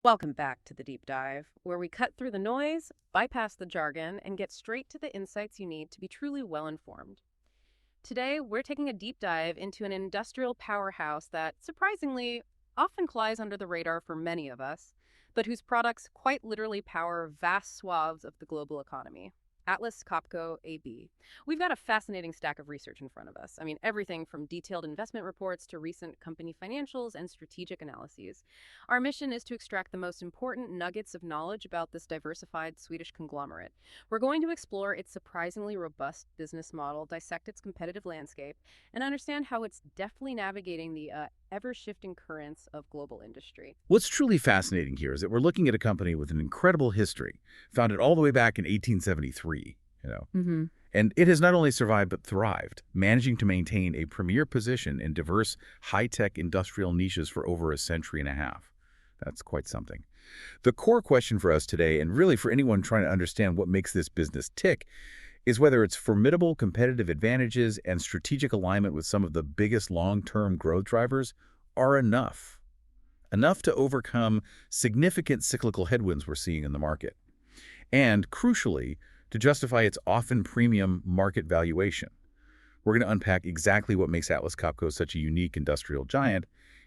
Welcome back to the deep dive, where we cut through the noise, bypass the jargon, and get straight to the insights you need to be truly well informed. Today, we're taking a deep dive into an industrial powerhouse that, surprisingly, often flies under the radar for many of us, but whose products quite literally power vast swaths of the global economy. Atlas Copco AB. We've got a fascinating stack of research in front of us. I mean, everything from detailed investment reports to recent company financials and strategic analyses. Our mission is to extract the most important nuggets of knowledge about this diversified Swedish conglomerate. We're going to explore its surprisingly robust business model, dissect its competitive landscape, and understand how it's deftly navigating the ever-shifting currents of global industry. What's truly fascinating here is that we're looking at a company with an incredible history, founded all the way back in 1873, you know. Mm-hmm. And it has not only survived but thrived, managing to maintain a premier position in diverse, high-tech industrial niches for over a century and a half. That's quite something. The core question for us today, and really for anyone trying to understand what makes this business tick, is whether its formidable competitive advantages and strategic alignment with some of the biggest long-term growth drivers are enough to overcome significant cyclical headwinds we're seeing in the market, and, crucially, to justify its often premium market valuation. We're going to unpack exactly what makes Atlas Copco such a unique industrial giant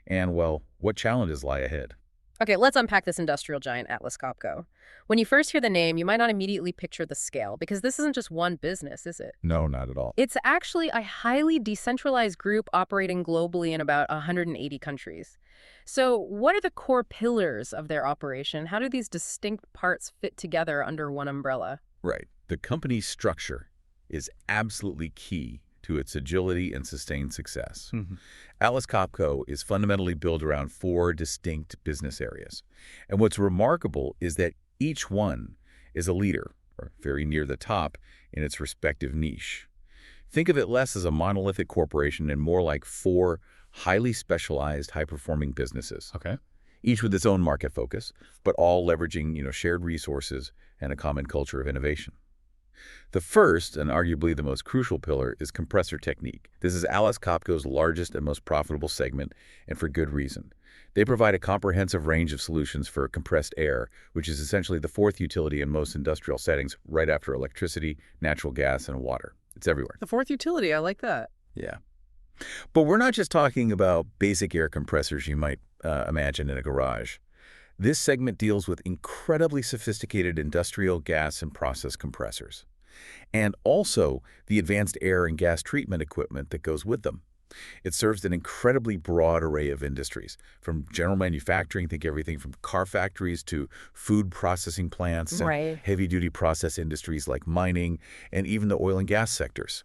and, well, what challenges lie ahead. Okay, let's unpack this industrial giant, Atlas Copco. When you first hear the name, you might not immediately picture the scale, because this isn't just one business, is it? No, not at all. It's actually a highly decentralized group operating globally in about 180 countries. So what are the core pillars of their operation? How do these distinct parts fit together under one umbrella? Right. The company's structure is absolutely key to its agility and sustained success. Atlas Copco is fundamentally built around four distinct business areas. And what's remarkable is that each one is a leader, or very near the top, in its respective niche. Think of it less as a monolithic corporation and more like four highly specialized, high-performing businesses. Okay. Each with its own market focus, but all leveraging, shared resources and a common culture of innovation. The first, and arguably the most crucial pillar, is Compressor Technique. This is Atlas Copco's largest and most profitable segment, and for good reason. They provide a comprehensive range of solutions for compressed air, which is essentially the fourth utility in most industrial settings, right after electricity, natural gas, and water. It's everywhere. The fourth utility, I like that. Yeah. But we're not just talking about basic air compressors you might imagine in a garage. This segment deals with incredibly sophisticated industrial gas and process compressors, and also the advanced air and gas treatment equipment that goes with them. It serves an incredibly broad array of industries, from general manufacturing, think everything from car factories to food processing plants and Right. heavy-duty process industries like mining and even the oil and gas sectors.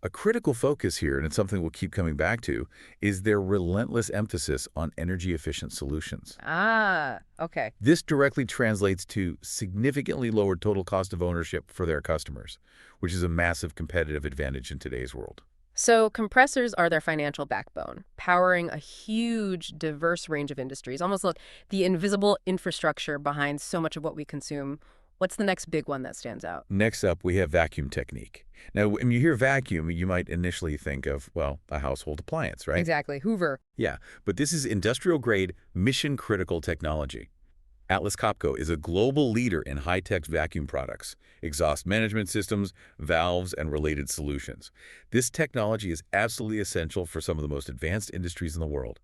A critical focus here, and it's something we'll keep coming back to, is their relentless emphasis on energy-efficient solutions. Ah, okay. This directly translates to significantly lower total cost of ownership for their customers, which is a massive competitive advantage in today's world. So compressors are their financial backbone, powering a huge, diverse range of industries, almost like the invisible infrastructure behind so much of what we consume. What's the next big one that stands out? Next up, we have vacuum technique. Now, when you hear vacuum, you might initially think of, well, a household appliance, right? Exactly, Hoover. Yeah, but this is industrial-grade, mission-critical technology. Atlas Copco is a global leader in high-tech vacuum products, exhaust management systems, valves, and related solutions. This technology is absolutely essential for some of the most advanced industries in the world.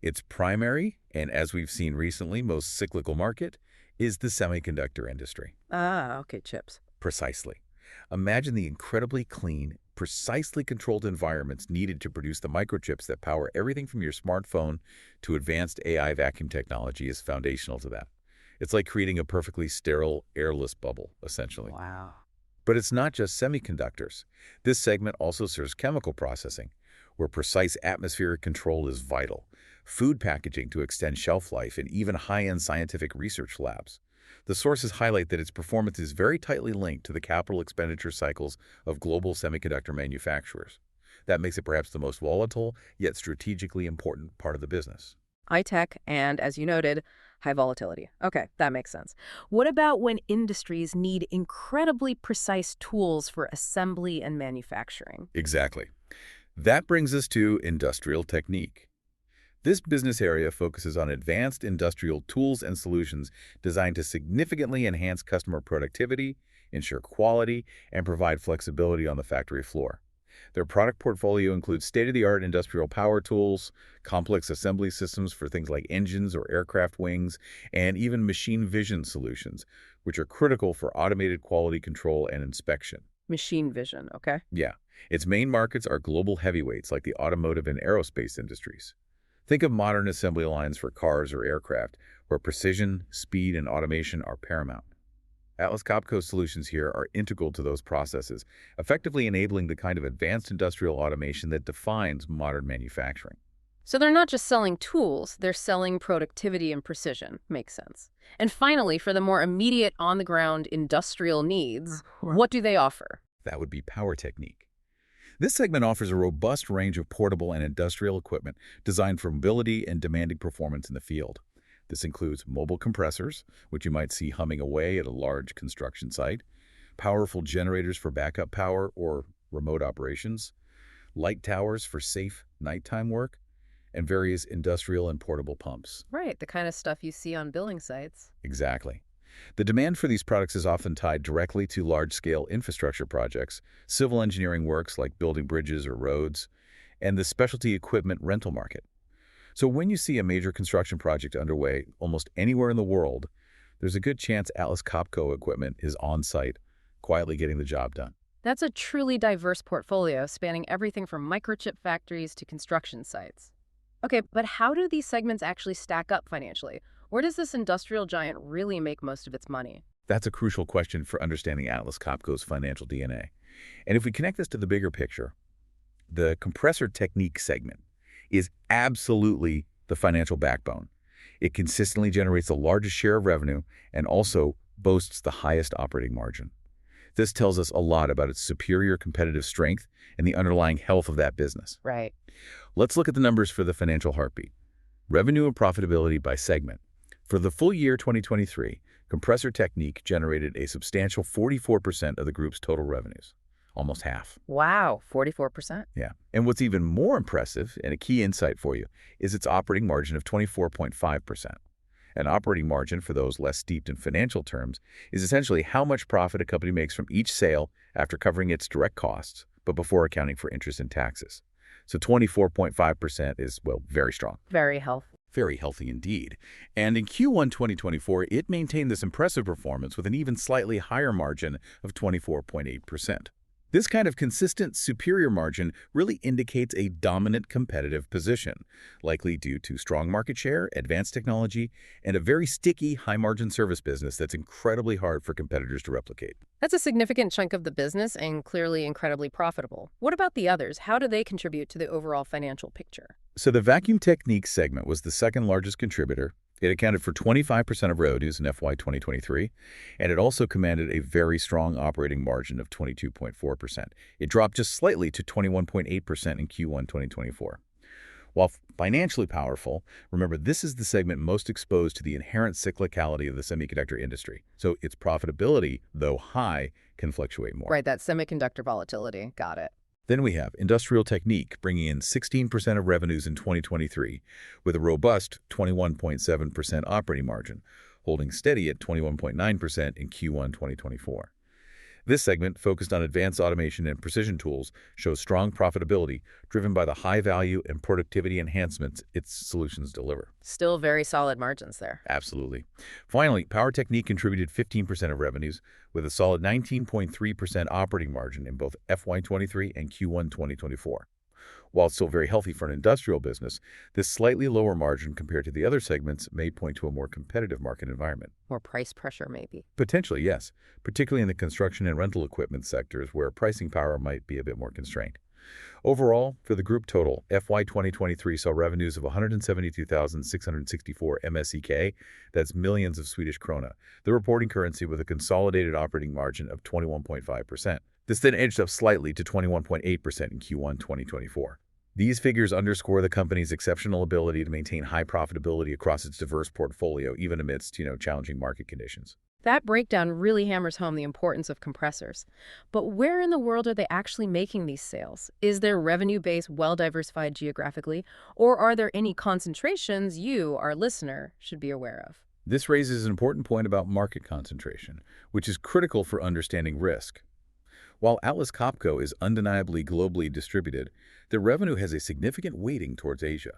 Its primary, and as we've seen recently, most cyclical market, is the semiconductor industry. Ah, okay, chips. Precisely. Imagine the incredibly clean, precisely controlled environments needed to produce the microchips that power everything from your smartphone to advanced AI vacuum technology is foundational to that. It's like creating a perfectly sterile, airless bubble, essentially. Wow. But it's not just semiconductors. This segment also serves chemical processing, where precise atmospheric control is vital, food packaging to extend shelf life, and even high-end scientific research labs. The sources highlight that its performance is very tightly linked to the capital expenditure cycles of global semiconductor manufacturers. That makes it perhaps the most volatile, yet strategically important part of the business. High tech and, as you noted, high volatility. Okay, that makes sense. What about when industries need incredibly precise tools for assembly and manufacturing? Exactly. That brings us to industrial technique. This business area focuses on advanced industrial tools and solutions designed to significantly enhance customer productivity, ensure quality, and provide flexibility on the factory floor. Their product portfolio includes state-of-the-art industrial power tools, complex assembly systems for things like engines or aircraft wings, and even machine vision solutions, which are critical for automated quality control and inspection. Machine vision, okay? Yeah, its main markets are global heavyweights like the automotive and aerospace industries. Think of modern assembly lines for cars or aircraft, where precision, speed, and automation are paramount. Atlas Copco solutions here are integral to those processes, effectively enabling the kind of advanced industrial automation that defines modern manufacturing. So they're not just selling tools, they're selling productivity and precision. Makes sense. And finally, for the more immediate on-the-ground industrial needs, what do they offer? That would be Power Technique. This segment offers a robust range of portable and industrial equipment designed for mobility and demanding performance in the field. This includes mobile compressors, which you might see humming away at a large construction site, powerful generators for backup power or remote operations, light towers for safe nighttime work, and various industrial and portable pumps. Right, the kind of stuff you see on building sites. Exactly. The demand for these products is often tied directly to large-scale infrastructure projects, civil engineering works like building bridges or roads, and the specialty equipment rental market. So when you see a major construction project underway almost anywhere in the world, there's a good chance Atlas Copco equipment is on site, quietly getting the job done. That's a truly diverse portfolio spanning everything from microchip factories to construction sites. Okay, but how do these segments actually stack up financially? Where does this industrial giant really make most of its money? That's a crucial question for understanding Atlas Copco's financial DNA. And if we connect this to the bigger picture, the Compressor Technique segment is absolutely the financial backbone. It consistently generates the largest share of revenue and also boasts the highest operating margin. This tells us a lot about its superior competitive strength and the underlying health of that business. Right. Let's look at the numbers for the financial heartbeat. Revenue and profitability by segment. For the full year 2023, Compressor Technique generated a substantial 44% of the group's total revenues, almost half. Wow, 44%. Yeah. And what's even more impressive, and a key insight for you, is its operating margin of 24.5%. An operating margin, for those less steeped in financial terms, is essentially how much profit a company makes from each sale after covering its direct costs, but before accounting for interest and taxes. So 24.5% is, well, very strong. Very healthy. Very healthy indeed. And in Q1 2024, it maintained this impressive performance with an even slightly higher margin of 24.8%. This kind of consistent, superior margin really indicates a dominant competitive position, likely due to strong market share, advanced technology, and a very sticky, high-margin service business that's incredibly hard for competitors to replicate. That's a significant chunk of the business and clearly incredibly profitable. What about the others? How do they contribute to the overall financial picture? So the Vacuum Technique segment was the second largest contributor. It accounted for 25% of revenues in FY 2023, and it also commanded a very strong operating margin of 22.4%. It dropped just slightly to 21.8% in Q1 2024. While financially powerful, remember this is the segment most exposed to the inherent cyclicality of the semiconductor industry. So its profitability, though high, can fluctuate more. Right, that semiconductor volatility. Got it. Then we have Industrial Technique, bringing in 16% of revenues in 2023, with a robust 21.7% operating margin, holding steady at 21.9% in Q1 2024. This segment, focused on advanced automation and precision tools, shows strong profitability, driven by the high value and productivity enhancements its solutions deliver. Still very solid margins there. Absolutely. Finally, Power Technique contributed 15% of revenues, with a solid 19.3% operating margin in both FY23 and Q1 2024. While still very healthy for an industrial business, this slightly lower margin compared to the other segments may point to a more competitive market environment. More price pressure, maybe. Potentially, yes, particularly in the construction and rental equipment sectors where pricing power might be a bit more constrained. Overall, for the group total, FY 2023 saw revenues of 172,664 MSEK, that's millions of Swedish krona, the reporting currency, with a consolidated operating margin of 21.5%. This then edged up slightly to 21.8% in Q1 2024. These figures underscore the company's exceptional ability to maintain high profitability across its diverse portfolio, even amidst, challenging market conditions. That breakdown really hammers home the importance of compressors. But where in the world are they actually making these sales? Is their revenue base well diversified geographically, or are there any concentrations you, our listener, should be aware of? This raises an important point about market concentration, which is critical for understanding risk. While Atlas Copco is undeniably globally distributed, their revenue has a significant weighting towards Asia.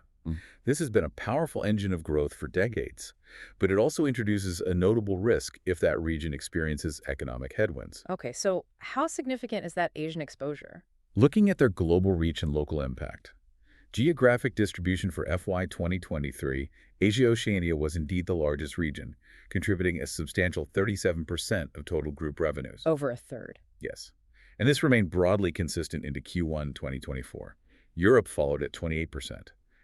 This has been a powerful engine of growth for decades, but it also introduces a notable risk if that region experiences economic headwinds. Okay, so how significant is that Asian exposure? Looking at their global reach and local impact, geographic distribution for FY 2023, Asia-Oceania was indeed the largest region, contributing a substantial 37% of total group revenues. Over a third. Yes. And this remained broadly consistent into Q1 2024. Europe followed at 28%,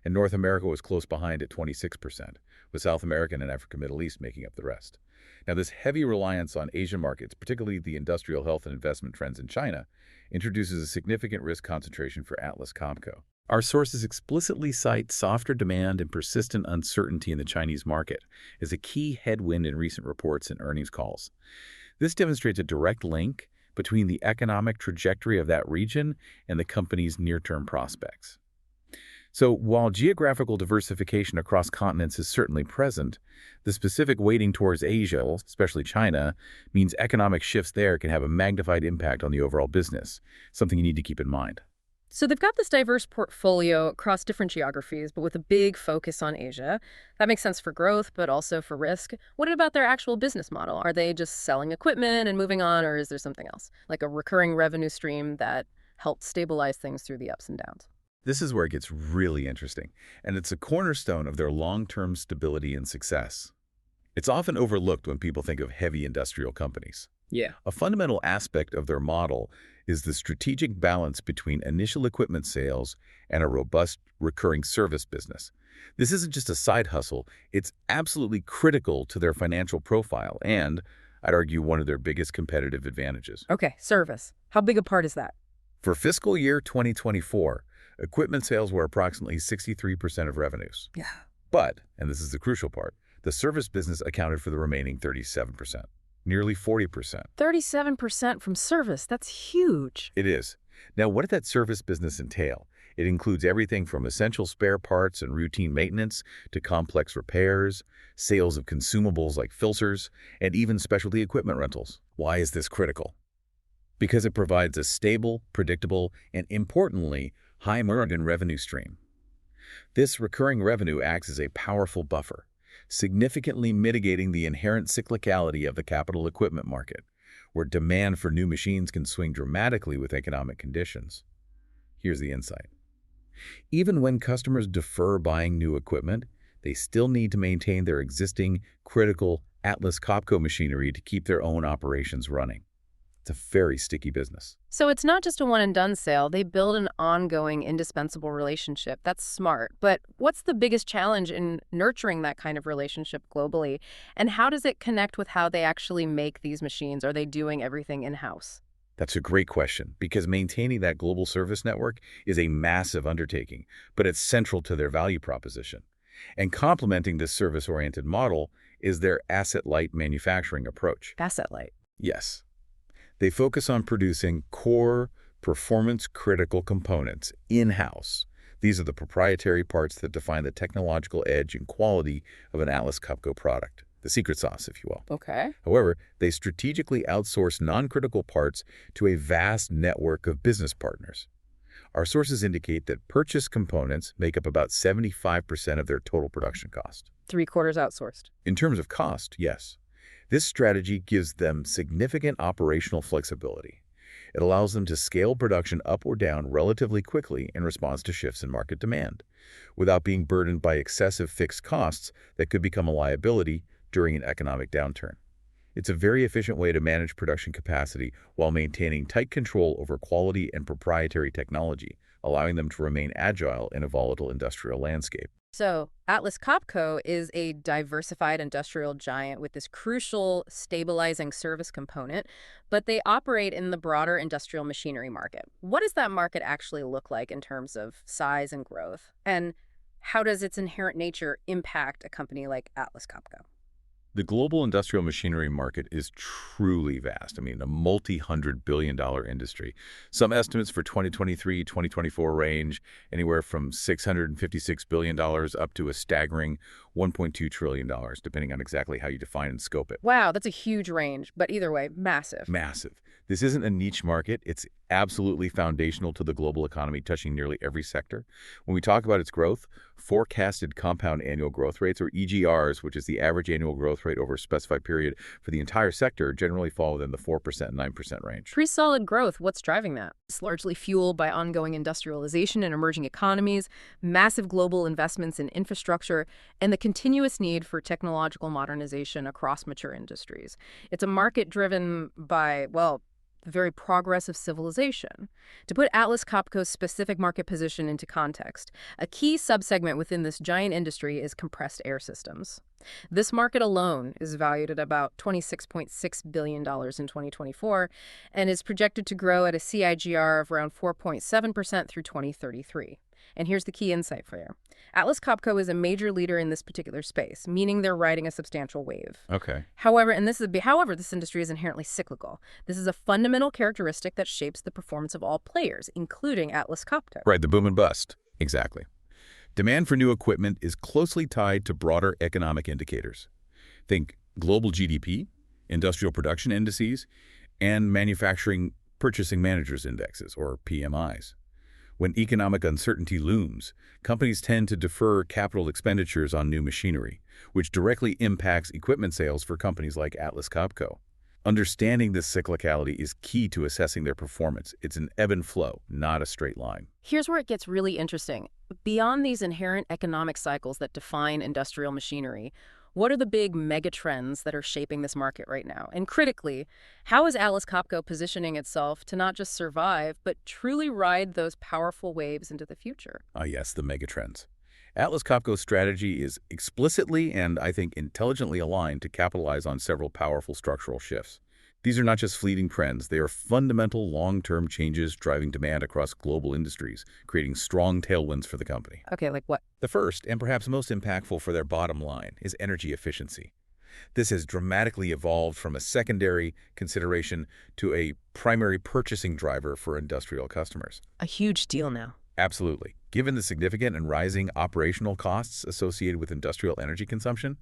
and North America was close behind at 26%, with South America and Africa Middle East making up the rest. Now, this heavy reliance on Asian markets, particularly the industrial health and investment trends in China, introduces a significant risk concentration for Atlas Copco. Our sources explicitly cite softer demand and persistent uncertainty in the Chinese market as a key headwind in recent reports and earnings calls. This demonstrates a direct link between the economic trajectory of that region and the company's near-term prospects. So while geographical diversification across continents is certainly present, the specific weighting towards Asia, especially China, means economic shifts there can have a magnified impact on the overall business, something you need to keep in mind. So they've got this diverse portfolio across different geographies, but with a big focus on Asia. That makes sense for growth, but also for risk. What about their actual business model? Are they just selling equipment and moving on, or is there something else, like a recurring revenue stream that helps stabilize things through the ups and downs? This is where it gets really interesting, and it's a cornerstone of their long-term stability and success. It's often overlooked when people think of heavy industrial companies. Yeah. A fundamental aspect of their model is the strategic balance between initial equipment sales and a robust recurring service business. This isn't just a side hustle, it's absolutely critical to their financial profile and, I'd argue, one of their biggest competitive advantages. Okay, service. How big a part is that? For fiscal year 2024, equipment sales were approximately 63% of revenues. Yeah. But, and this is the crucial part, the service business accounted for the remaining 37%. Nearly 40%. 37% from service. That's huge. It is. Now, what did that service business entail? It includes everything from essential spare parts and routine maintenance to complex repairs, sales of consumables like filters, and even specialty equipment rentals. Why is this critical? Because it provides a stable, predictable, and importantly, high-margin revenue stream. This recurring revenue acts as a powerful buffer, significantly mitigating the inherent cyclicality of the capital equipment market, where demand for new machines can swing dramatically with economic conditions. Here's the insight. Even when customers defer buying new equipment, they still need to maintain their existing critical Atlas Copco machinery to keep their own operations running. It's a very sticky business. So it's not just a one-and-done sale. They build an ongoing, indispensable relationship. That's smart. But what's the biggest challenge in nurturing that kind of relationship globally? And how does it connect with how they actually make these machines? Are they doing everything in-house? That's a great question, because maintaining that global service network is a massive undertaking, but it's central to their value proposition. And complementing this service-oriented model is their asset-light manufacturing approach. Asset-light. Yes. They focus on producing core, performance-critical components in-house. These are the proprietary parts that define the technological edge and quality of an Atlas Copco product, the secret sauce, if you will. Okay. However, they strategically outsource non-critical parts to a vast network of business partners. Our sources indicate that purchased components make up about 75% of their total production cost. 3/4 outsourced. In terms of cost, yes. This strategy gives them significant operational flexibility. It allows them to scale production up or down relatively quickly in response to shifts in market demand, without being burdened by excessive fixed costs that could become a liability during an economic downturn. It's a very efficient way to manage production capacity while maintaining tight control over quality and proprietary technology, allowing them to remain agile in a volatile industrial landscape. So Atlas Copco is a diversified industrial giant with this crucial stabilizing service component, but they operate in the broader industrial machinery market. What does that market actually look like in terms of size and growth? And how does its inherent nature impact a company like Atlas Copco? The global industrial machinery market is truly vast. I mean, a multi-hundred-billion-dollar industry. Some estimates for 2023-2024 range anywhere from $656 billion up to a staggering $1.2 trillion, depending on exactly how you define and scope it. Wow, that's a huge range, but either way, massive. Massive. This isn't a niche market. It's absolutely foundational to the global economy, touching nearly every sector. When we talk about its growth, forecasted compound annual growth rates, or EGRs, which is the average annual growth rate over a specified period for the entire sector, generally fall within the 4% and 9% range. Pretty solid growth. What's driving that? It's largely fueled by ongoing industrialization in emerging economies, massive global investments in infrastructure, and the continuous need for technological modernization across mature industries. It's a market driven by, well, the very progress of civilization. To put Atlas Copco's specific market position into context, a key subsegment within this giant industry is compressed air systems. This market alone is valued at about $26.6 billion in 2024 and is projected to grow at a CIGR of around 4.7% through 2033. And here's the key insight for you. Atlas Copco is a major leader in this particular space, meaning they're riding a substantial wave. Okay. However, this industry is inherently cyclical. This is a fundamental characteristic that shapes the performance of all players, including Atlas Copco. Right, the boom and bust. Exactly. Demand for new equipment is closely tied to broader economic indicators. Think global GDP, industrial production indices, and manufacturing purchasing managers indexes, or PMIs. When economic uncertainty looms, companies tend to defer capital expenditures on new machinery, which directly impacts equipment sales for companies like Atlas Copco. Understanding this cyclicality is key to assessing their performance. It's an ebb and flow, not a straight line. Here's where it gets really interesting. Beyond these inherent economic cycles that define industrial machinery, what are the big megatrends that are shaping this market right now? And critically, how is Atlas Copco positioning itself to not just survive, but truly ride those powerful waves into the future? Yes, the megatrends. Atlas Copco's strategy is explicitly and, I think, intelligently aligned to capitalize on several powerful structural shifts. These are not just fleeting trends, they are fundamental long-term changes driving demand across global industries, creating strong tailwinds for the company. Okay, like what? The first, and perhaps most impactful for their bottom line, is energy efficiency. This has dramatically evolved from a secondary consideration to a primary purchasing driver for industrial customers. A huge deal now. Absolutely. Given the significant and rising operational costs associated with industrial energy consumption,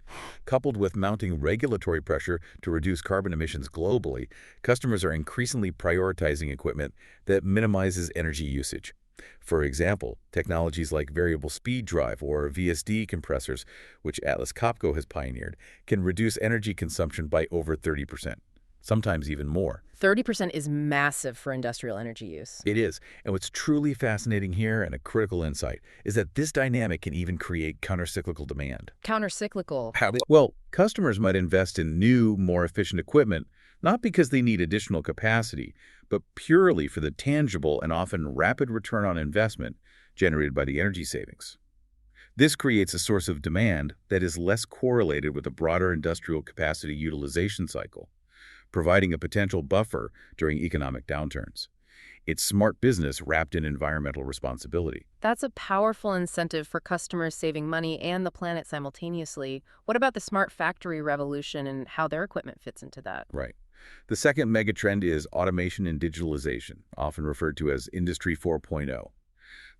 coupled with mounting regulatory pressure to reduce carbon emissions globally, customers are increasingly prioritizing equipment that minimizes energy usage. For example, technologies like variable speed drive or VSD compressors, which Atlas Copco has pioneered, can reduce energy consumption by over 30%. Sometimes even more. 30% is massive for industrial energy use. It is. And what's truly fascinating here, and a critical insight, is that this dynamic can even create countercyclical demand. Countercyclical. How? Well, customers might invest in new, more efficient equipment, not because they need additional capacity, but purely for the tangible and often rapid return on investment generated by the energy savings. This creates a source of demand that is less correlated with the broader industrial capacity utilization cycle, providing a potential buffer during economic downturns. It's smart business wrapped in environmental responsibility. That's a powerful incentive for customers saving money and the planet simultaneously. What about the smart factory revolution and how their equipment fits into that? Right. The second megatrend is automation and digitalization, often referred to as Industry 4.0.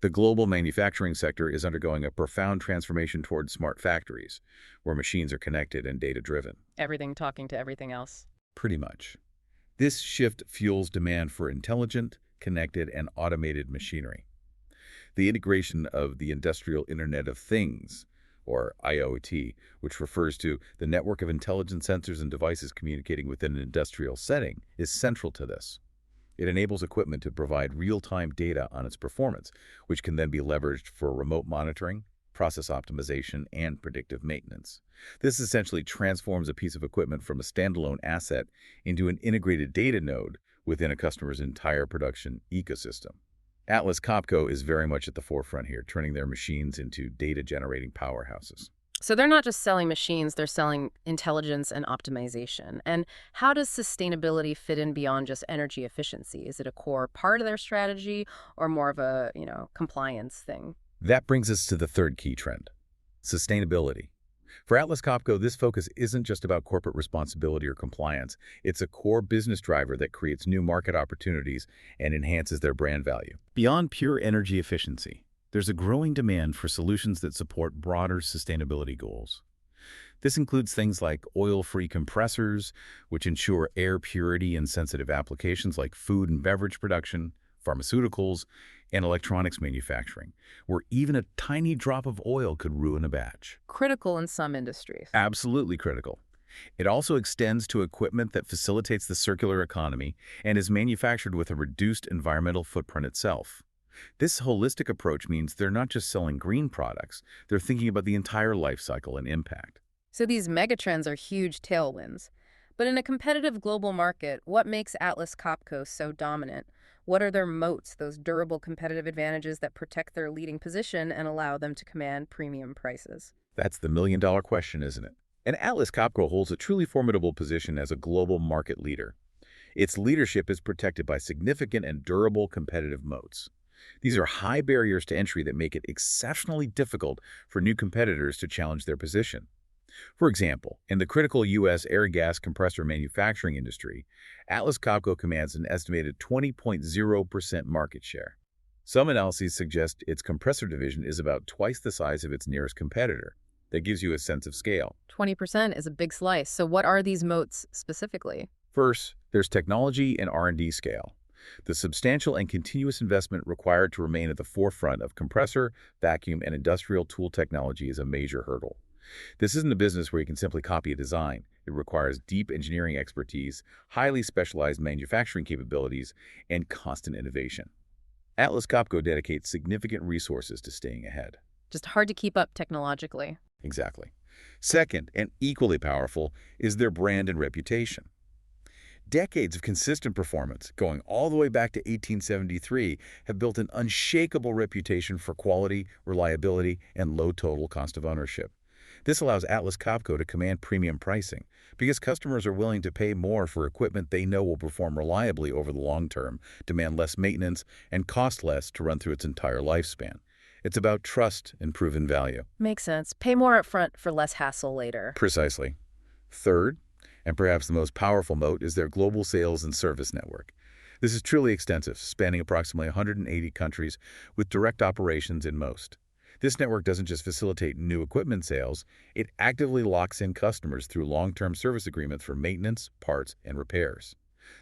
The global manufacturing sector is undergoing a profound transformation towards smart factories, where machines are connected and data-driven. Everything talking to everything else. Pretty much. This shift fuels demand for intelligent, connected, and automated machinery. The integration of the Industrial Internet of Things, or IoT, which refers to the network of intelligent sensors and devices communicating within an industrial setting, is central to this. It enables equipment to provide real-time data on its performance, which can then be leveraged for remote monitoring, process optimization, and predictive maintenance. This essentially transforms a piece of equipment from a standalone asset into an integrated data node within a customer's entire production ecosystem. Atlas Copco is very much at the forefront here, turning their machines into data-generating powerhouses. So they're not just selling machines, they're selling intelligence and optimization. And how does sustainability fit in beyond just energy efficiency? Is it a core part of their strategy or more of a, compliance thing? That brings us to the third key trend, sustainability. For Atlas Copco, this focus isn't just about corporate responsibility or compliance. It's a core business driver that creates new market opportunities and enhances their brand value. Beyond pure energy efficiency, there's a growing demand for solutions that support broader sustainability goals. This includes things like oil-free compressors, which ensure air purity in sensitive applications like food and beverage production, pharmaceuticals, and electronics manufacturing, where even a tiny drop of oil could ruin a batch. Critical in some industries. Absolutely critical. It also extends to equipment that facilitates the circular economy and is manufactured with a reduced environmental footprint itself. This holistic approach means they're not just selling green products, they're thinking about the entire life cycle and impact. So these megatrends are huge tailwinds. But in a competitive global market, what makes Atlas Copco so dominant? What are their moats, those durable competitive advantages that protect their leading position and allow them to command premium prices? That's the million-dollar question, isn't it? And Atlas Copco holds a truly formidable position as a global market leader. Its leadership is protected by significant and durable competitive moats. These are high barriers to entry that make it exceptionally difficult for new competitors to challenge their position. For example, in the critical U.S. air gas compressor manufacturing industry, Atlas Copco commands an estimated 20.0% market share. Some analyses suggest its compressor division is about twice the size of its nearest competitor. That gives you a sense of scale. 20% is a big slice. So what are these moats specifically? First, there's technology and R&D scale. The substantial and continuous investment required to remain at the forefront of compressor, vacuum, and industrial tool technology is a major hurdle. This isn't a business where you can simply copy a design. It requires deep engineering expertise, highly specialized manufacturing capabilities, and constant innovation. Atlas Copco dedicates significant resources to staying ahead. Just hard to keep up technologically. Exactly. Second, and equally powerful, is their brand and reputation. Decades of consistent performance, going all the way back to 1873, have built an unshakable reputation for quality, reliability, and low total cost of ownership. This allows Atlas Copco to command premium pricing because customers are willing to pay more for equipment they know will perform reliably over the long term, demand less maintenance, and cost less to run through its entire lifespan. It's about trust and proven value. Makes sense. Pay more up front for less hassle later. Precisely. Third, and perhaps the most powerful moat, is their global sales and service network. This is truly extensive, spanning approximately 180 countries with direct operations in most. This network doesn't just facilitate new equipment sales, it actively locks in customers through long-term service agreements for maintenance, parts, and repairs.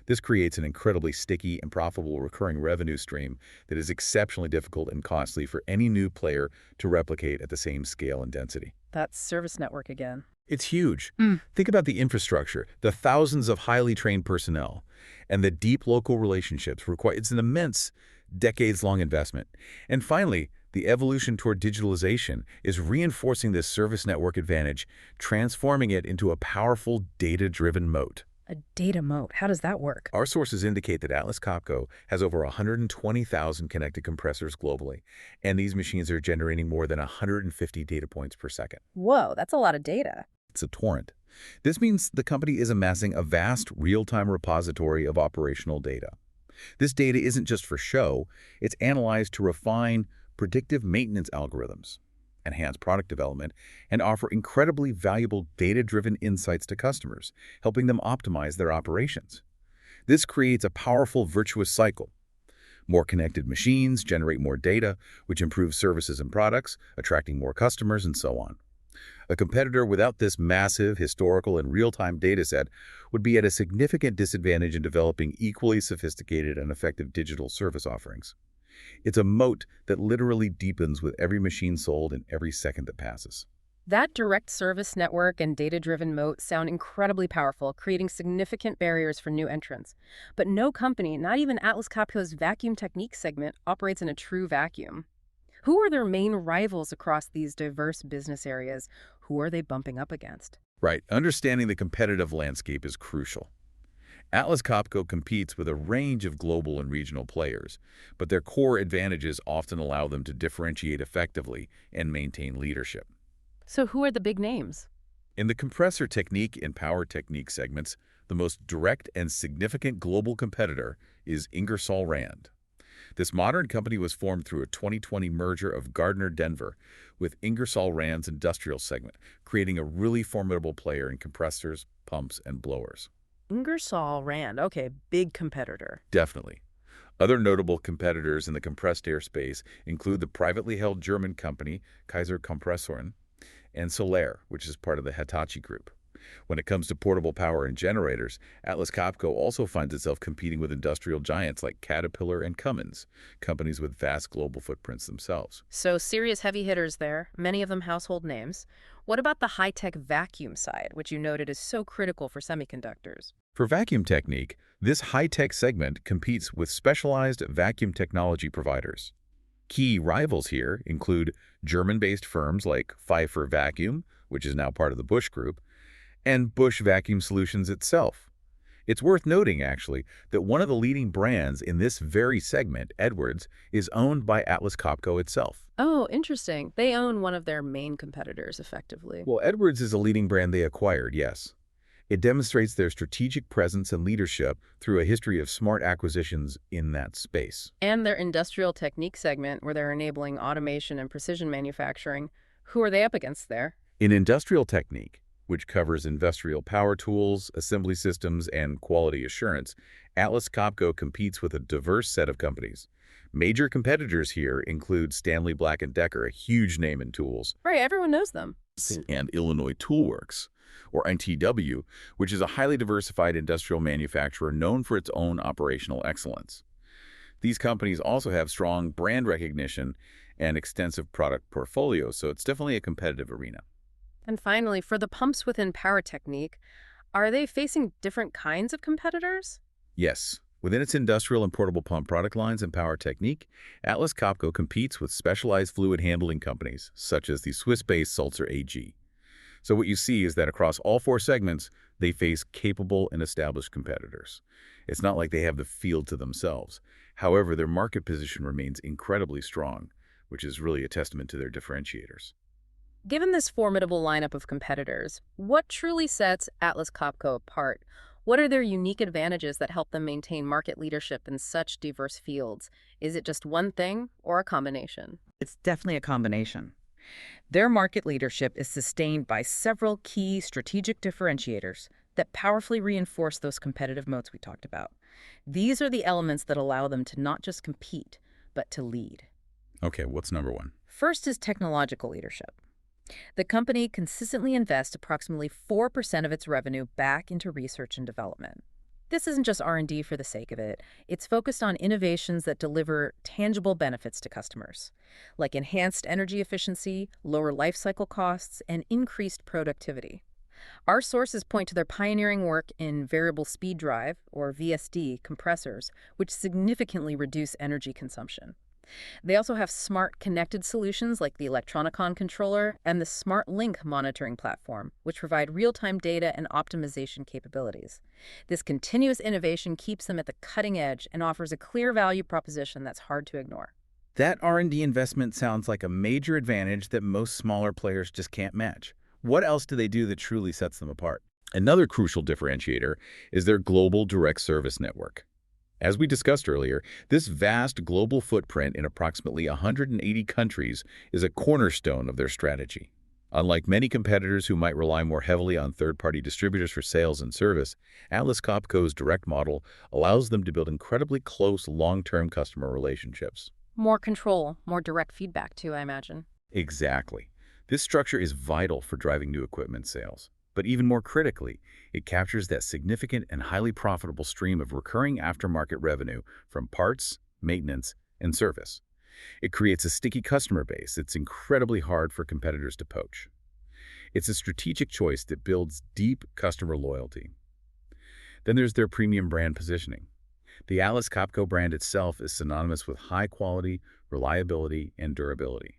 This creates an incredibly sticky and profitable recurring revenue stream that is exceptionally difficult and costly for any new player to replicate at the same scale and density. That's service network again. It's huge. Think about the infrastructure, the thousands of highly trained personnel, and the deep local relationships required. It's an immense, decades-long investment. And finally, the evolution toward digitalization is reinforcing this service network advantage, transforming it into a powerful data-driven moat. A data moat. How does that work? Our sources indicate that Atlas Copco has over 120,000 connected compressors globally, and these machines are generating more than 150 data points per second. Whoa, that's a lot of data. It's a torrent. This means the company is amassing a vast real-time repository of operational data. This data isn't just for show, it's analyzed to refine predictive maintenance algorithms, enhance product development, and offer incredibly valuable data-driven insights to customers, helping them optimize their operations. This creates a powerful virtuous cycle. More connected machines generate more data, which improves services and products, attracting more customers, and so on. A competitor without this massive historical and real-time data set would be at a significant disadvantage in developing equally sophisticated and effective digital service offerings. It's a moat that literally deepens with every machine sold and every second that passes. That direct service network and data-driven moat sound incredibly powerful, creating significant barriers for new entrants. But no company, not even Atlas Copco's Vacuum Technique segment, operates in a true vacuum. Who are their main rivals across these diverse business areas? Who are they bumping up against? Right. Understanding the competitive landscape is crucial. Atlas Copco competes with a range of global and regional players, but their core advantages often allow them to differentiate effectively and maintain leadership. So who are the big names? In the Compressor Technique and Power Technique segments, the most direct and significant global competitor is Ingersoll Rand. This modern company was formed through a 2020 merger of Gardner-Denver with Ingersoll Rand's industrial segment, creating a really formidable player in compressors, pumps, and blowers. Ingersoll Rand, okay, big competitor. Definitely. Other notable competitors in the compressed air space include the privately held German company Kaiser Kompressoren and Solaire, which is part of the Hitachi Group. When it comes to portable power and generators, Atlas Copco also finds itself competing with industrial giants like Caterpillar and Cummins, companies with vast global footprints themselves. So serious heavy hitters there, many of them household names. What about the high-tech vacuum side, which you noted is so critical for semiconductors? For Vacuum Technique, this high-tech segment competes with specialized vacuum technology providers. Key rivals here include German-based firms like Pfeiffer Vacuum, which is now part of the Bush Group, and Bush Vacuum Solutions itself. It's worth noting, actually, that one of the leading brands in this very segment, Edwards, is owned by Atlas Copco itself. Oh, interesting. They own one of their main competitors, effectively. Well, Edwards is a leading brand they acquired, yes. It demonstrates their strategic presence and leadership through a history of smart acquisitions in that space. And their industrial technique segment, where they're enabling automation and precision manufacturing. Who are they up against there? In Industrial Technique, which covers industrial power tools, assembly systems, and quality assurance, Atlas Copco competes with a diverse set of companies. Major competitors here include Stanley Black & Decker, a huge name in tools, Right, everyone knows them. and Illinois Toolworks, or ITW, which is a highly diversified industrial manufacturer known for its own operational excellence. These companies also have strong brand recognition and extensive product portfolios, so it's definitely a competitive arena. And finally, for the pumps within Power Technique, are they facing different kinds of competitors? Yes, within its industrial and portable pump product lines and Power Technique, Atlas Copco competes with specialized fluid handling companies, such as the Swiss-based Sulzer AG. So what you see is that across all four segments, they face capable and established competitors. It's not like they have the field to themselves. However, their market position remains incredibly strong, which is really a testament to their differentiators. Given this formidable lineup of competitors, what truly sets Atlas Copco apart? What are their unique advantages that help them maintain market leadership in such diverse fields? Is it just one thing or a combination? It's definitely a combination. Their market leadership is sustained by several key strategic differentiators that powerfully reinforce those competitive moats we talked about. These are the elements that allow them to not just compete, but to lead. Okay, what's number one? First is technological leadership. The company consistently invests approximately 4% of its revenue back into research and development. This isn't just R&D for the sake of it. It's focused on innovations that deliver tangible benefits to customers, like enhanced energy efficiency, lower lifecycle costs, and increased productivity. Our sources point to their pioneering work in variable speed drive, or VSD, compressors, which significantly reduce energy consumption. They also have smart connected solutions like the Electronicon controller and the Smart Link monitoring platform, which provide real-time data and optimization capabilities. This continuous innovation keeps them at the cutting edge and offers a clear value proposition that's hard to ignore. That R&D investment sounds like a major advantage that most smaller players just can't match. What else do they do that truly sets them apart? Another crucial differentiator is their global direct service network. As we discussed earlier, this vast global footprint in approximately 180 countries is a cornerstone of their strategy. Unlike many competitors who might rely more heavily on third-party distributors for sales and service, Atlas Copco's direct model allows them to build incredibly close long-term customer relationships. More control, more direct feedback too, I imagine. Exactly. This structure is vital for driving new equipment sales. But even more critically, it captures that significant and highly profitable stream of recurring aftermarket revenue from parts, maintenance, and service. It creates a sticky customer base that's incredibly hard for competitors to poach. It's a strategic choice that builds deep customer loyalty. Then there's their premium brand positioning. The Atlas Copco brand itself is synonymous with high quality, reliability, and durability.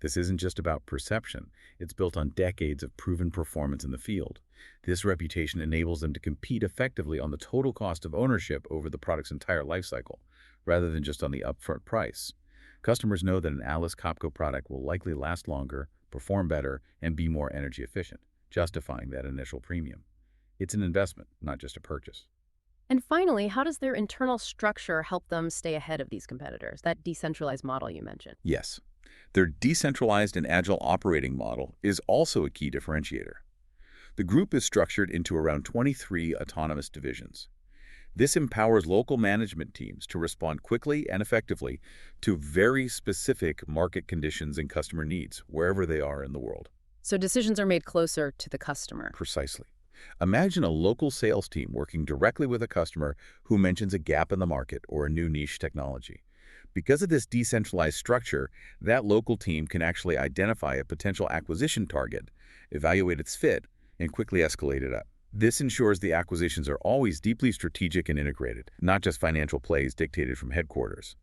This isn't just about perception. It's built on decades of proven performance in the field. This reputation enables them to compete effectively on the total cost of ownership over the product's entire lifecycle, rather than just on the upfront price. Customers know that an Atlas Copco product will likely last longer, perform better, and be more energy efficient, justifying that initial premium. It's an investment, not just a purchase. And finally, how does their internal structure help them stay ahead of these competitors, that decentralized model you mentioned? Yes, their decentralized and agile operating model is also a key differentiator. The group is structured into around 23 autonomous divisions. This empowers local management teams to respond quickly and effectively to very specific market conditions and customer needs, wherever they are in the world. So decisions are made closer to the customer. Precisely. Imagine a local sales team working directly with a customer who mentions a gap in the market or a new niche technology. Because of this decentralized structure, that local team can actually identify a potential acquisition target, evaluate its fit, and quickly escalate it up. This ensures the acquisitions are always deeply strategic and integrated, not just financial plays dictated from headquarters.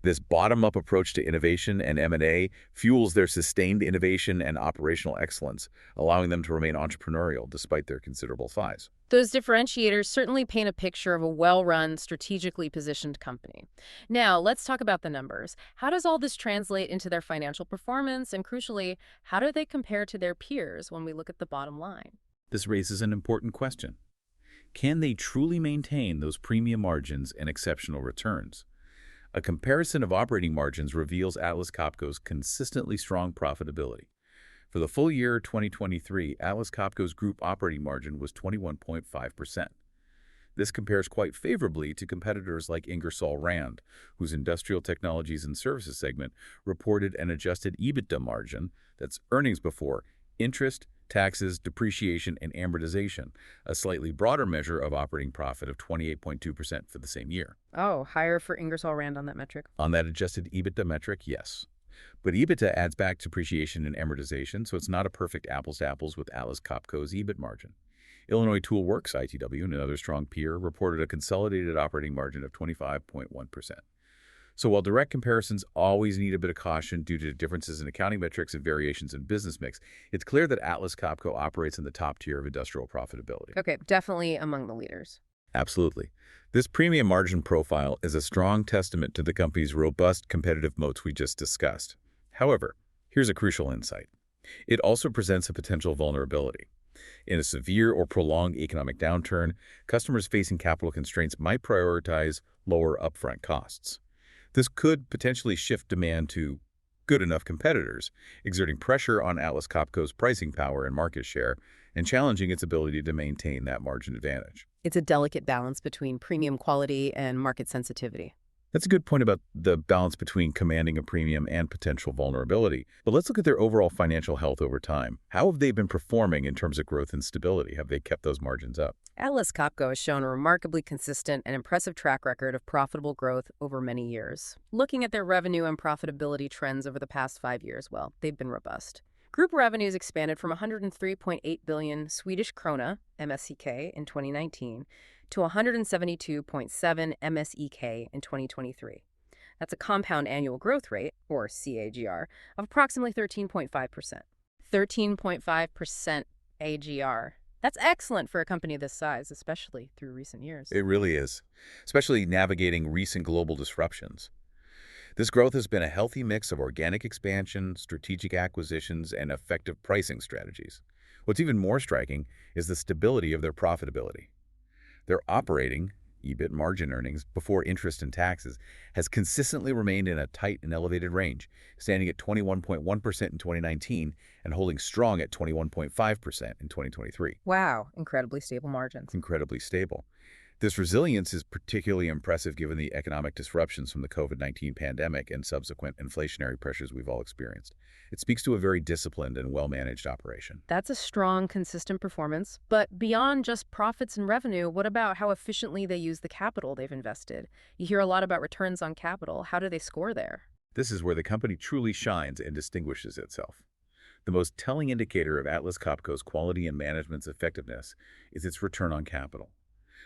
This bottom-up approach to innovation and M&A fuels their sustained innovation and operational excellence, allowing them to remain entrepreneurial despite their considerable size. Those differentiators certainly paint a picture of a well-run, strategically positioned company. Now, let's talk about the numbers. How does all this translate into their financial performance? And crucially, how do they compare to their peers when we look at the bottom line? This raises an important question. Can they truly maintain those premium margins and exceptional returns? A comparison of operating margins reveals Atlas Copco's consistently strong profitability. For the full year 2023, Atlas Copco's group operating margin was 21.5%. This compares quite favorably to competitors like Ingersoll Rand, whose Industrial Technologies and Services segment reported an adjusted EBITDA margin, that's earnings before interest, taxes, depreciation, and amortization, a slightly broader measure of operating profit of 28.2% for the same year. Oh, higher for Ingersoll Rand on that metric. On that adjusted EBITDA metric, yes. But EBITDA adds back depreciation and amortization, so it's not a perfect apples-to-apples with Atlas Copco's EBIT margin. Illinois Tool Works, ITW, another strong peer, reported a consolidated operating margin of 25.1%. So while direct comparisons always need a bit of caution due to differences in accounting metrics and variations in business mix, it's clear that Atlas Copco operates in the top tier of industrial profitability. Okay, definitely among the leaders. Absolutely. This premium margin profile is a strong testament to the company's robust competitive moats we just discussed. However, here's a crucial insight. It also presents a potential vulnerability. In a severe or prolonged economic downturn, customers facing capital constraints might prioritize lower upfront costs. This could potentially shift demand to good enough competitors, exerting pressure on Atlas Copco's pricing power and market share, and challenging its ability to maintain that margin advantage. It's a delicate balance between premium quality and market sensitivity. That's a good point about the balance between commanding a premium and potential vulnerability. But let's look at their overall financial health over time. How have they been performing in terms of growth and stability? Have they kept those margins up? Atlas Copco has shown a remarkably consistent and impressive track record of profitable growth over many years. Looking at their revenue and profitability trends over the past 5 years, well, they've been robust. Group revenues expanded from 103.8 billion Swedish krona, MSEK, in 2019 to 172.7 MSEK in 2023. That's a compound annual growth rate, or CAGR, of approximately 13.5%. 13.5% AGR. That's excellent for a company this size, especially through recent years. It really is, especially navigating recent global disruptions. This growth has been a healthy mix of organic expansion, strategic acquisitions, and effective pricing strategies. What's even more striking is the stability of their profitability. Their operating, EBIT margin earnings before interest and taxes, has consistently remained in a tight and elevated range, standing at 21.1% in 2019 and holding strong at 21.5% in 2023. Wow, incredibly stable margins. Incredibly stable. This resilience is particularly impressive given the economic disruptions from the COVID-19 pandemic and subsequent inflationary pressures we've all experienced. It speaks to a very disciplined and well-managed operation. That's a strong, consistent performance. But beyond just profits and revenue, what about how efficiently they use the capital they've invested? You hear a lot about returns on capital. How do they score there? This is where the company truly shines and distinguishes itself. The most telling indicator of Atlas Copco's quality and management's effectiveness is its return on capital.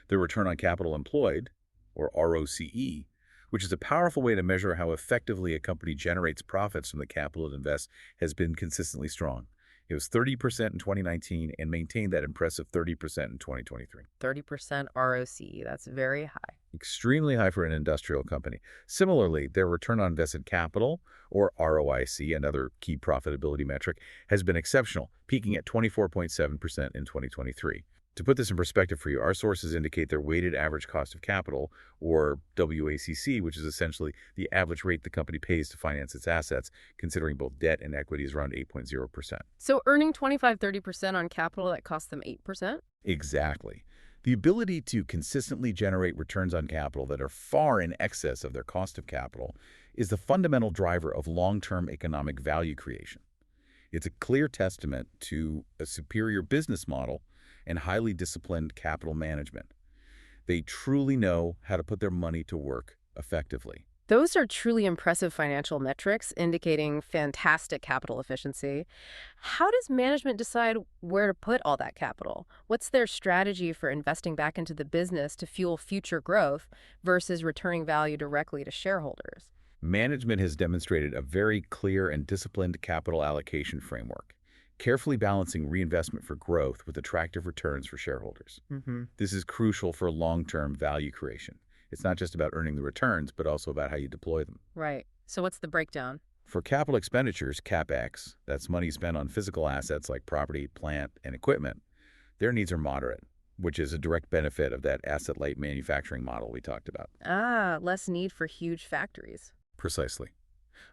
The return on capital employed, or ROCE, which is a powerful way to measure how effectively a company generates profits from the capital it invests, has been consistently strong. It was 30% in 2019 and maintained that impressive 30% in 2023. 30% ROCE, that's very high. Extremely high for an industrial company. Similarly, their return on invested capital, or ROIC, another key profitability metric, has been exceptional, peaking at 24.7% in 2023. To put this in perspective for you, our sources indicate their weighted average cost of capital, or WACC, which is essentially the average rate the company pays to finance its assets, considering both debt and equity, is around 8.0%. So earning 25–30% on capital that costs them 8%? Exactly. The ability to consistently generate returns on capital that are far in excess of their cost of capital is the fundamental driver of long-term economic value creation. It's a clear testament to a superior business model and highly disciplined capital management. They truly know how to put their money to work effectively. Those are truly impressive financial metrics indicating fantastic capital efficiency. How does management decide where to put all that capital? What's their strategy for investing back into the business to fuel future growth versus returning value directly to shareholders? Management has demonstrated a very clear and disciplined capital allocation framework, carefully balancing reinvestment for growth with attractive returns for shareholders. This is crucial for long-term value creation. It's not just about earning the returns, but also about how you deploy them. Right. So what's the breakdown? For capital expenditures, CapEx, that's money spent on physical assets like property, plant, and equipment, their needs are moderate, which is a direct benefit of that asset-light manufacturing model we talked about. Ah, less need for huge factories. Precisely.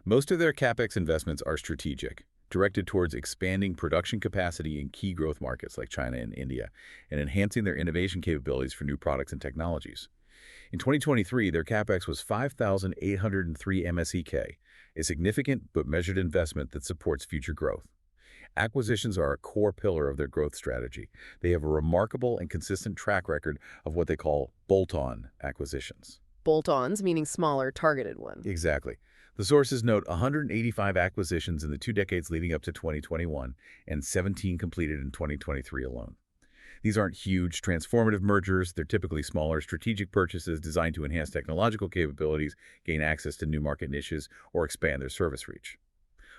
Most of their CapEx investments are strategic, directed towards expanding production capacity in key growth markets like China and India, and enhancing their innovation capabilities for new products and technologies. In 2023, their CapEx was 5,803 MSEK, a significant but measured investment that supports future growth. Acquisitions are a core pillar of their growth strategy. They have a remarkable and consistent track record of what they call bolt-on acquisitions. Bolt-ons, meaning smaller, targeted ones. Exactly. The sources note 185 acquisitions in the 2 decades leading up to 2021 and 17 completed in 2023 alone. These aren't huge, transformative mergers. They're typically smaller, strategic purchases designed to enhance technological capabilities, gain access to new market niches, or expand their service reach.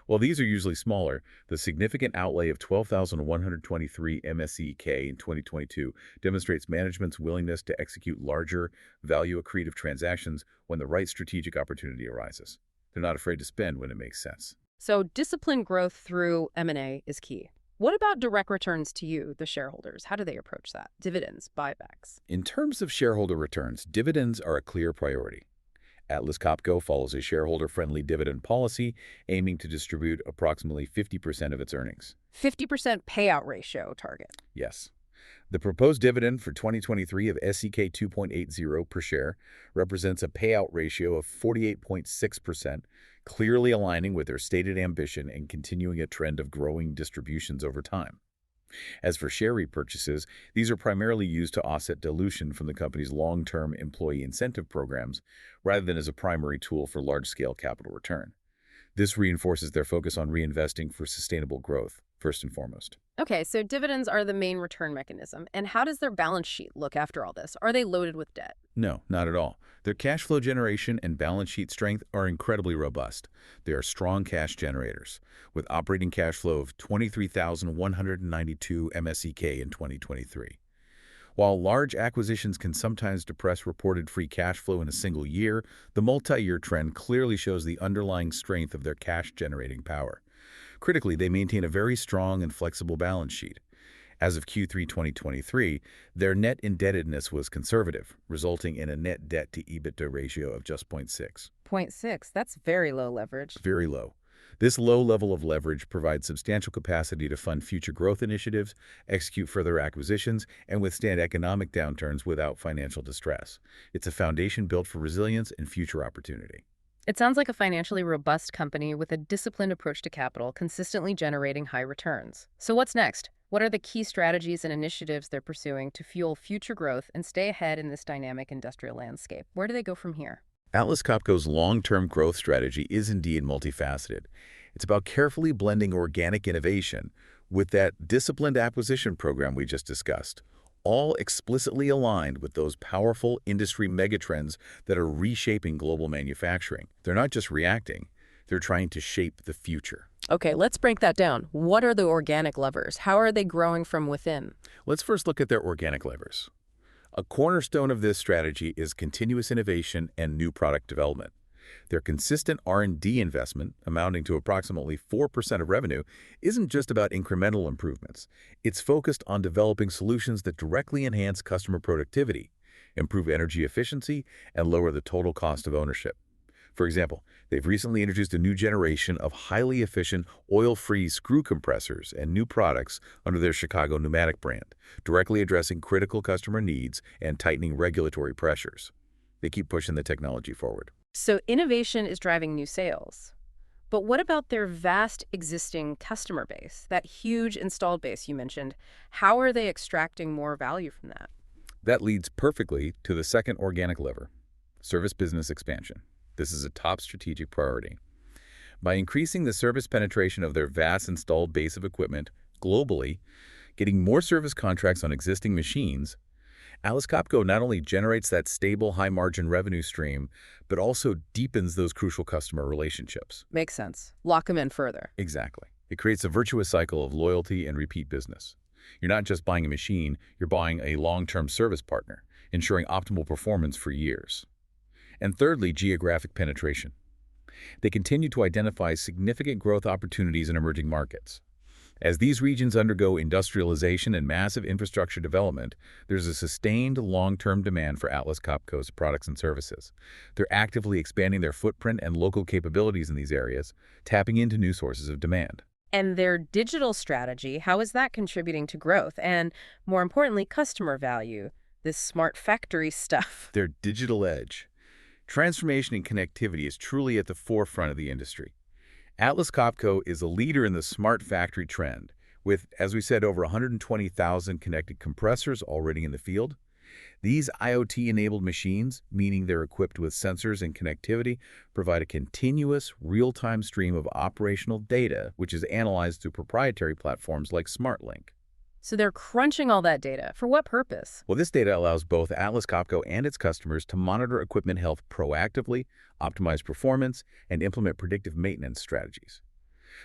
While these are usually smaller, the significant outlay of 12,123 MSEK in 2022 demonstrates management's willingness to execute larger, value-accretive transactions when the right strategic opportunity arises. They're not afraid to spend when it makes sense. So disciplined growth through M&A is key. What about direct returns to you, the shareholders? How do they approach that? Dividends, buybacks? In terms of shareholder returns, dividends are a clear priority. Atlas Copco follows a shareholder-friendly dividend policy, aiming to distribute approximately 50% of its earnings. 50% payout ratio target. Yes. The proposed dividend for 2023 of SEK 2.80 per share represents a payout ratio of 48.6%, clearly aligning with their stated ambition and continuing a trend of growing distributions over time. As for share repurchases, these are primarily used to offset dilution from the company's long-term employee incentive programs, rather than as a primary tool for large-scale capital return. This reinforces their focus on reinvesting for sustainable growth, first and foremost. Okay, so dividends are the main return mechanism. And how does their balance sheet look after all this? Are they loaded with debt? No, not at all. Their cash flow generation and balance sheet strength are incredibly robust. They are strong cash generators, with operating cash flow of 23,192 MSEK in 2023. While large acquisitions can sometimes depress reported free cash flow in a single year, the multi-year trend clearly shows the underlying strength of their cash-generating power. Critically, they maintain a very strong and flexible balance sheet. As of Q3 2023, their net indebtedness was conservative, resulting in a net debt-to-EBITDA ratio of just 0.6. 0.6, that's very low leverage. Very low. This low level of leverage provides substantial capacity to fund future growth initiatives, execute further acquisitions, and withstand economic downturns without financial distress. It's a foundation built for resilience and future opportunity. It sounds like a financially robust company with a disciplined approach to capital, consistently generating high returns. So what's next? What are the key strategies and initiatives they're pursuing to fuel future growth and stay ahead in this dynamic industrial landscape? Where do they go from here? Atlas Copco's long-term growth strategy is indeed multifaceted. It's about carefully blending organic innovation with that disciplined acquisition program we just discussed, all explicitly aligned with those powerful industry megatrends that are reshaping global manufacturing. They're not just reacting, they're trying to shape the future. Okay, let's break that down. What are the organic levers? How are they growing from within? Let's first look at their organic levers. A cornerstone of this strategy is continuous innovation and new product development. Their consistent R&D investment, amounting to approximately 4% of revenue, isn't just about incremental improvements. It's focused on developing solutions that directly enhance customer productivity, improve energy efficiency, and lower the total cost of ownership. For example, they've recently introduced a new generation of highly efficient oil-free screw compressors and new products under their Chicago Pneumatic brand, directly addressing critical customer needs and tightening regulatory pressures. They keep pushing the technology forward. So innovation is driving new sales. But what about their vast existing customer base, that huge installed base you mentioned? How are they extracting more value from that? That leads perfectly to the second organic lever, service business expansion. This is a top strategic priority. By increasing the service penetration of their vast installed base of equipment globally, getting more service contracts on existing machines, Atlas Copco not only generates that stable, high-margin revenue stream, but also deepens those crucial customer relationships. Makes sense. Lock them in further. Exactly. It creates a virtuous cycle of loyalty and repeat business. You're not just buying a machine, you're buying a long-term service partner, ensuring optimal performance for years. And thirdly, geographic penetration. They continue to identify significant growth opportunities in emerging markets. As these regions undergo industrialization and massive infrastructure development, there's a sustained long-term demand for Atlas Copco's products and services. They're actively expanding their footprint and local capabilities in these areas, tapping into new sources of demand. And their digital strategy, how is that contributing to growth? And more importantly, customer value, this smart factory stuff. Their digital edge. Transformation and connectivity is truly at the forefront of the industry. Atlas Copco is a leader in the smart factory trend, with, as we said, over 120,000 connected compressors already in the field. These IoT-enabled machines, meaning they're equipped with sensors and connectivity, provide a continuous, real-time stream of operational data, which is analyzed through proprietary platforms like SmartLink. So they're crunching all that data. For what purpose? Well, this data allows both Atlas Copco and its customers to monitor equipment health proactively, optimize performance, and implement predictive maintenance strategies.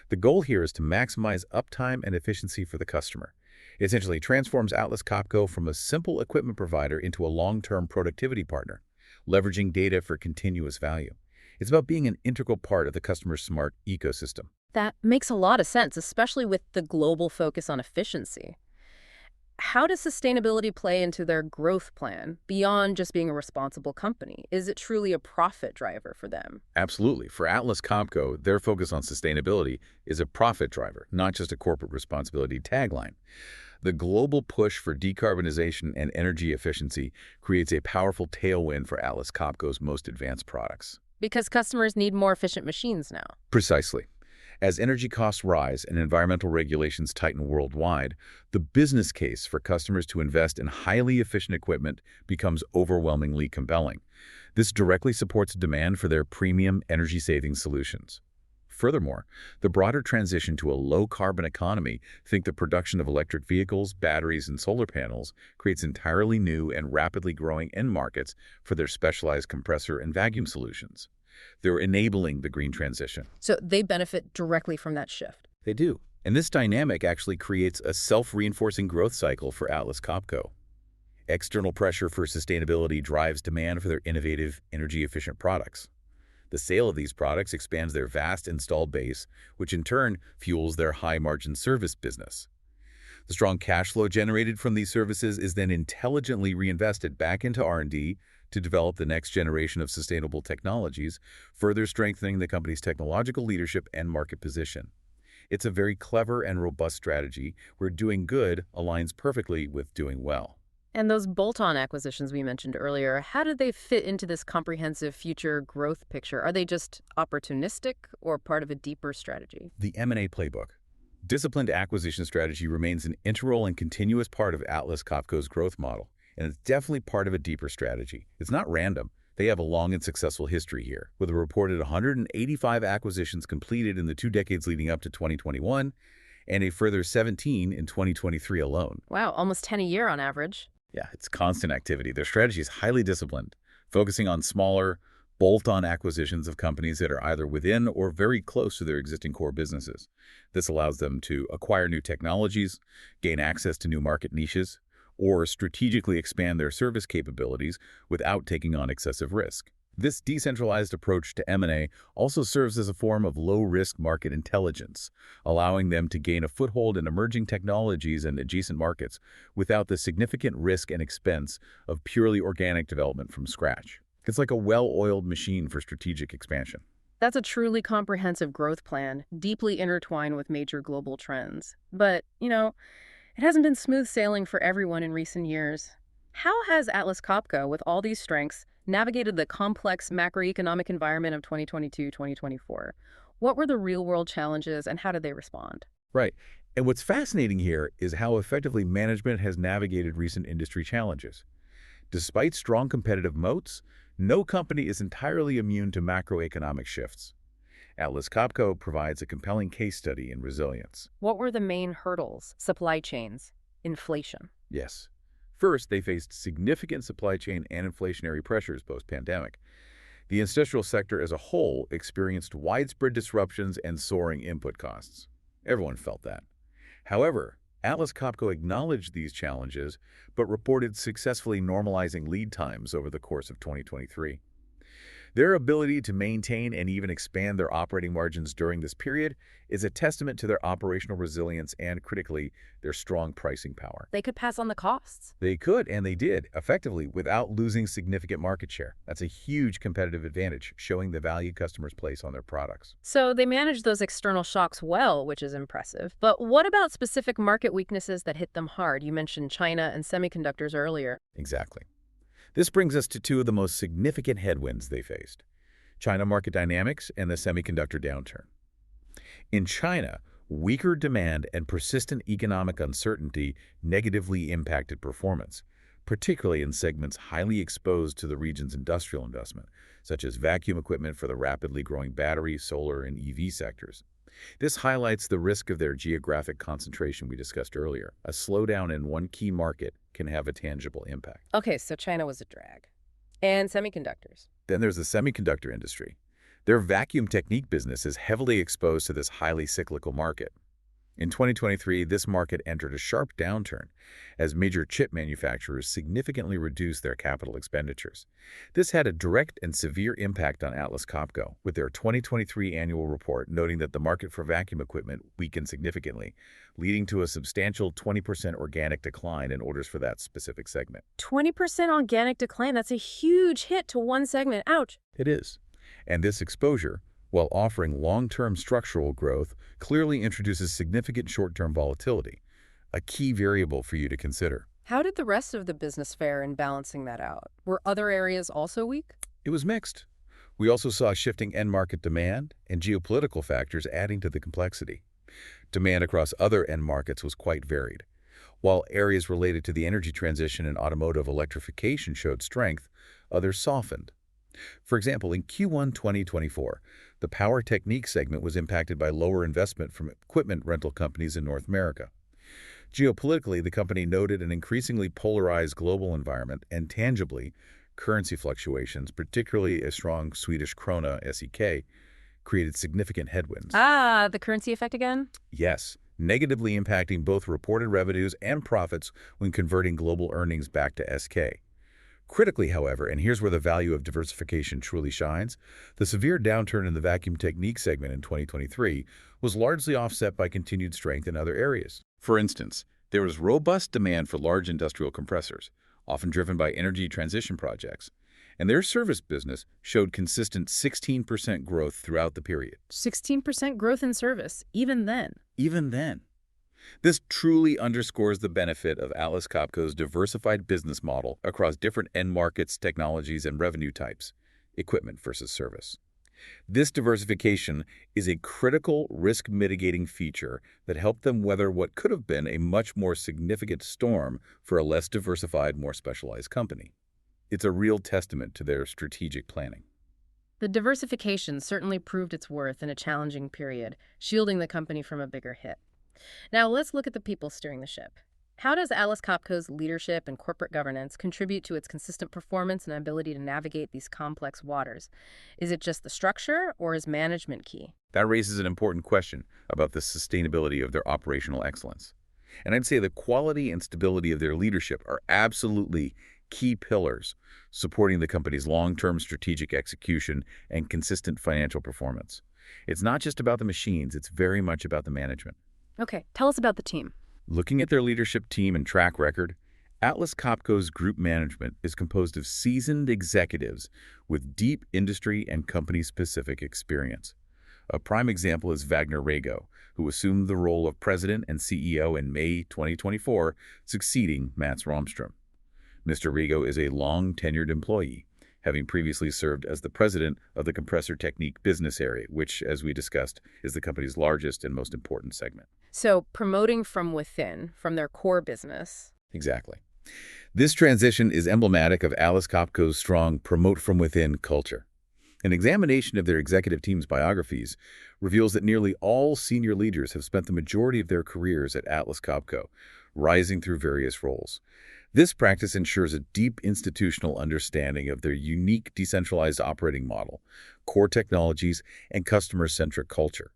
The goal here is to maximize uptime and efficiency for the customer. It essentially transforms Atlas Copco from a simple equipment provider into a long-term productivity partner, leveraging data for continuous value. It's about being an integral part of the customer's smart ecosystem. That makes a lot of sense, especially with the global focus on efficiency. How does sustainability play into their growth plan beyond just being a responsible company? Is it truly a profit driver for them? Absolutely. For Atlas Copco, their focus on sustainability is a profit driver, not just a corporate responsibility tagline. The global push for decarbonization and energy efficiency creates a powerful tailwind for Atlas Copco's most advanced products. Because customers need more efficient machines now. Precisely. As energy costs rise and environmental regulations tighten worldwide, the business case for customers to invest in highly efficient equipment becomes overwhelmingly compelling. This directly supports demand for their premium energy-saving solutions. Furthermore, the broader transition to a low-carbon economy, think the production of electric vehicles, batteries, and solar panels, creates entirely new and rapidly growing end markets for their specialized compressor and vacuum solutions. They're enabling the green transition. So they benefit directly from that shift. They do. And this dynamic actually creates a self-reinforcing growth cycle for Atlas Copco. External pressure for sustainability drives demand for their innovative, energy-efficient products. The sale of these products expands their vast installed base, which in turn fuels their high-margin service business. The strong cash flow generated from these services is then intelligently reinvested back into R&D to develop the next generation of sustainable technologies, further strengthening the company's technological leadership and market position. It's a very clever and robust strategy where doing good aligns perfectly with doing well. And those bolt-on acquisitions we mentioned earlier, how do they fit into this comprehensive future growth picture? Are they just opportunistic or part of a deeper strategy? The M&A playbook. Disciplined acquisition strategy remains an integral and continuous part of Atlas Copco's growth model, and it's definitely part of a deeper strategy. It's not random. They have a long and successful history here, with a reported 185 acquisitions completed in the 2 decades leading up to 2021, and a further 17 in 2023 alone. Wow, almost 10 a year on average. Yeah, it's constant activity. Their strategy is highly disciplined, focusing on smaller, bolt-on acquisitions of companies that are either within or very close to their existing core businesses. This allows them to acquire new technologies, gain access to new market niches, or strategically expand their service capabilities without taking on excessive risk. This decentralized approach to M&A also serves as a form of low-risk market intelligence, allowing them to gain a foothold in emerging technologies and adjacent markets without the significant risk and expense of purely organic development from scratch. It's like a well-oiled machine for strategic expansion. That's a truly comprehensive growth plan, deeply intertwined with major global trends. But, it hasn't been smooth sailing for everyone in recent years. How has Atlas Copco, with all these strengths, navigated the complex macroeconomic environment of 2022-2024? What were the real-world challenges and how did they respond? Right. And what's fascinating here is how effectively management has navigated recent industry challenges. Despite strong competitive moats, no company is entirely immune to macroeconomic shifts. Atlas Copco provides a compelling case study in resilience. What were the main hurdles? Supply chains, inflation. Yes. First, they faced significant supply chain and inflationary pressures post-pandemic. The industrial sector as a whole experienced widespread disruptions and soaring input costs. Everyone felt that. However, Atlas Copco acknowledged these challenges, but reported successfully normalizing lead times over the course of 2023. Their ability to maintain and even expand their operating margins during this period is a testament to their operational resilience and, critically, their strong pricing power. They could pass on the costs. They could, and they did, effectively, without losing significant market share. That's a huge competitive advantage, showing the value customers place on their products. So they managed those external shocks well, which is impressive. But what about specific market weaknesses that hit them hard? You mentioned China and semiconductors earlier. Exactly. This brings us to two of the most significant headwinds they faced: China market dynamics and the semiconductor downturn. In China, weaker demand and persistent economic uncertainty negatively impacted performance, particularly in segments highly exposed to the region's industrial investment, such as vacuum equipment for the rapidly growing battery, solar, and EV sectors. This highlights the risk of their geographic concentration we discussed earlier. A slowdown in one key market can have a tangible impact. Okay, so China was a drag. And semiconductors. Then there's the semiconductor industry. Their vacuum technique business is heavily exposed to this highly cyclical market. In 2023, this market entered a sharp downturn as major chip manufacturers significantly reduced their capital expenditures. This had a direct and severe impact on Atlas Copco, with their 2023 annual report noting that the market for vacuum equipment weakened significantly, leading to a substantial 20% organic decline in orders for that specific segment. 20% organic decline, that's a huge hit to one segment. Ouch. It is. And this exposure, while offering long-term structural growth, clearly introduces significant short-term volatility, a key variable for you to consider. How did the rest of the business fare in balancing that out? Were other areas also weak? It was mixed. We also saw shifting end-market demand and geopolitical factors adding to the complexity. Demand across other end markets was quite varied. While areas related to the energy transition and automotive electrification showed strength, others softened. For example, in Q1 2024, the Power Technique segment was impacted by lower investment from equipment rental companies in North America. Geopolitically, the company noted an increasingly polarized global environment, and tangibly, currency fluctuations, particularly a strong Swedish krona (SEK), created significant headwinds. The currency effect again? Yes, negatively impacting both reported revenues and profits when converting global earnings back to SK. Critically, however, and here's where the value of diversification truly shines, the severe downturn in the vacuum technique segment in 2023 was largely offset by continued strength in other areas. For instance, there was robust demand for large industrial compressors, often driven by energy transition projects, and their service business showed consistent 16% growth throughout the period. 16% growth in service, even then. Even then. This truly underscores the benefit of Atlas Copco's diversified business model across different end markets, technologies, and revenue types, equipment versus service. This diversification is a critical risk-mitigating feature that helped them weather what could have been a much more significant storm for a less diversified, more specialized company. It's a real testament to their strategic planning. The diversification certainly proved its worth in a challenging period, shielding the company from a bigger hit. Now let's look at the people steering the ship. How does Atlas Copco's leadership and corporate governance contribute to its consistent performance and ability to navigate these complex waters? Is it just the structure, or is management key? That raises an important question about the sustainability of their operational excellence. And I'd say the quality and stability of their leadership are absolutely key pillars supporting the company's long-term strategic execution and consistent financial performance. It's not just about the machines, it's very much about the management. Okay, tell us about the team. Looking at their leadership team and track record, Atlas Copco's group management is composed of seasoned executives with deep industry and company-specific experience. A prime example is Wagner Rego, who assumed the role of president and CEO in May 2024, succeeding Mats Romstrom. Mr. Rego is a long-tenured employee, having previously served as the president of the Compressor Technique business area, which, as we discussed, is the company's largest and most important segment. So, promoting from within, from their core business. Exactly. This transition is emblematic of Atlas Copco's strong promote-from-within culture. An examination of their executive team's biographies reveals that nearly all senior leaders have spent the majority of their careers at Atlas Copco, rising through various roles. This practice ensures a deep institutional understanding of their unique decentralized operating model, core technologies, and customer-centric culture.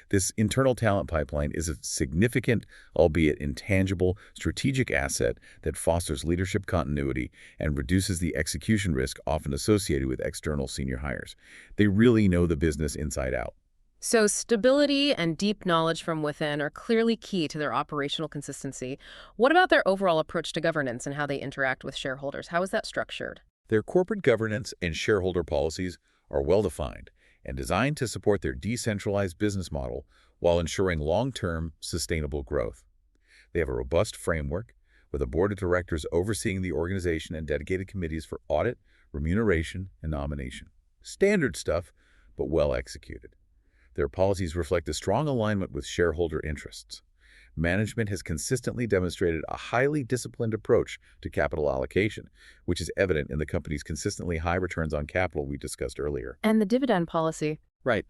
This internal talent pipeline is a significant, albeit intangible, strategic asset that fosters leadership continuity and reduces the execution risk often associated with external senior hires. They really know the business inside out. So, stability and deep knowledge from within are clearly key to their operational consistency. What about their overall approach to governance and how they interact with shareholders? How is that structured? Their corporate governance and shareholder policies are well-defined and designed to support their decentralized business model while ensuring long-term, sustainable growth. They have a robust framework, with a board of directors overseeing the organization and dedicated committees for audit, remuneration, and nomination. Standard stuff, but well executed. Their policies reflect a strong alignment with shareholder interests. Management has consistently demonstrated a highly disciplined approach to capital allocation, which is evident in the company's consistently high returns on capital we discussed earlier. And the dividend policy. Right.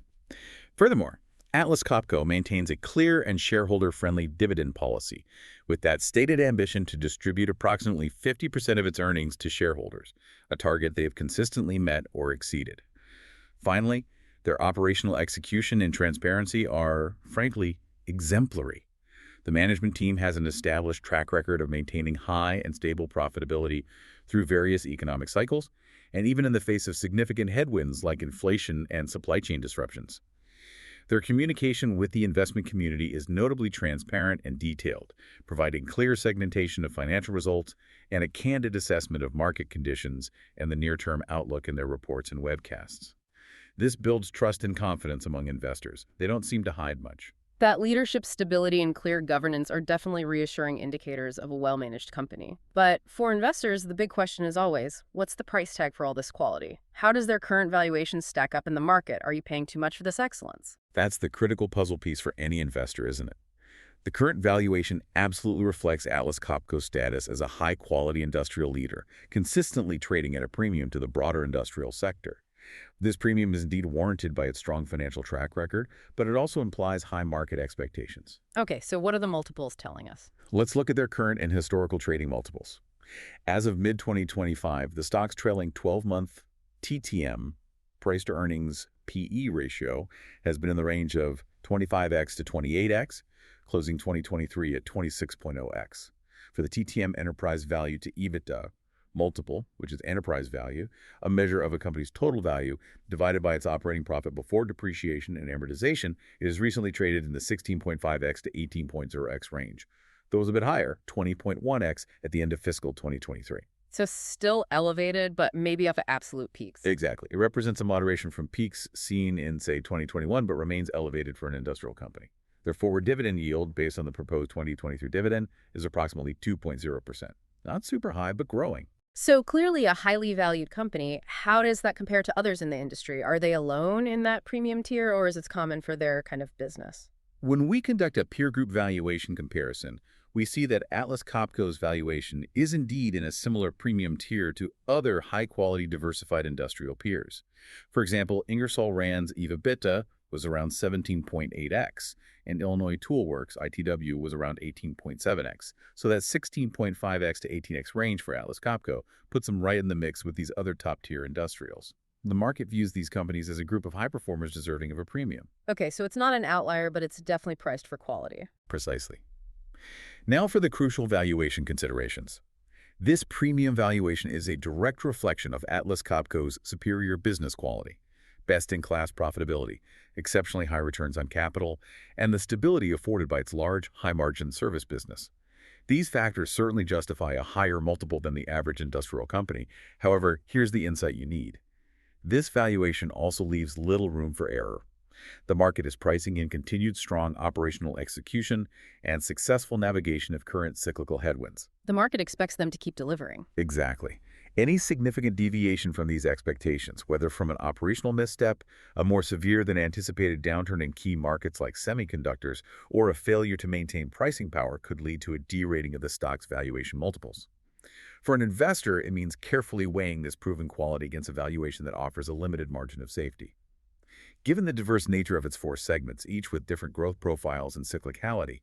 Furthermore, Atlas Copco maintains a clear and shareholder-friendly dividend policy, with that stated ambition to distribute approximately 50% of its earnings to shareholders, a target they have consistently met or exceeded. Finally, their operational execution and transparency are, frankly, exemplary. The management team has an established track record of maintaining high and stable profitability through various economic cycles, and even in the face of significant headwinds like inflation and supply chain disruptions. Their communication with the investment community is notably transparent and detailed, providing clear segmentation of financial results and a candid assessment of market conditions and the near-term outlook in their reports and webcasts. This builds trust and confidence among investors. They don't seem to hide much. That leadership stability and clear governance are definitely reassuring indicators of a well-managed company. But for investors, the big question is always, what's the price tag for all this quality? How does their current valuation stack up in the market? Are you paying too much for this excellence? That's the critical puzzle piece for any investor, isn't it? The current valuation absolutely reflects Atlas Copco's status as a high-quality industrial leader, consistently trading at a premium to the broader industrial sector. This premium is indeed warranted by its strong financial track record, but it also implies high market expectations. Okay, so what are the multiples telling us? Let's look at their current and historical trading multiples. As of mid-2025, the stock's trailing 12-month TTM, price-to-earnings PE ratio, has been in the range of 25x to 28x, closing 2023 at 26.0x. For the TTM enterprise value to EBITDA multiple, which is enterprise value, a measure of a company's total value divided by its operating profit before depreciation and amortization, it has recently traded in the 16.5x to 18.0x range. Though it was a bit higher, 20.1x at the end of fiscal 2023. So still elevated, but maybe off of absolute peaks. Exactly. It represents a moderation from peaks seen in, say, 2021, but remains elevated for an industrial company. Their forward dividend yield, based on the proposed 2023 dividend, is approximately 2.0%. Not super high, but growing. So clearly a highly valued company. How does that compare to others in the industry? Are they alone in that premium tier, or is it common for their kind of business? When we conduct a peer group valuation comparison, we see that Atlas Copco's valuation is indeed in a similar premium tier to other high-quality diversified industrial peers. For example, Ingersoll Rand's EV/EBITDA was around 17.8x, and Illinois Toolworks, ITW, was around 18.7x. So that 16.5x to 18x range for Atlas Copco puts them right in the mix with these other top-tier industrials. The market views these companies as a group of high performers deserving of a premium. Okay, so it's not an outlier, but it's definitely priced for quality. Precisely. Now for the crucial valuation considerations. This premium valuation is a direct reflection of Atlas Copco's superior business quality, best-in-class profitability, exceptionally high returns on capital, and the stability afforded by its large, high-margin service business. These factors certainly justify a higher multiple than the average industrial company. However, here's the insight you need. This valuation also leaves little room for error. The market is pricing in continued strong operational execution and successful navigation of current cyclical headwinds. The market expects them to keep delivering. Exactly. Any significant deviation from these expectations, whether from an operational misstep, a more severe than anticipated downturn in key markets like semiconductors, or a failure to maintain pricing power, could lead to a derating of the stock's valuation multiples. For an investor, it means carefully weighing this proven quality against a valuation that offers a limited margin of safety. Given the diverse nature of its four segments, each with different growth profiles and cyclicality,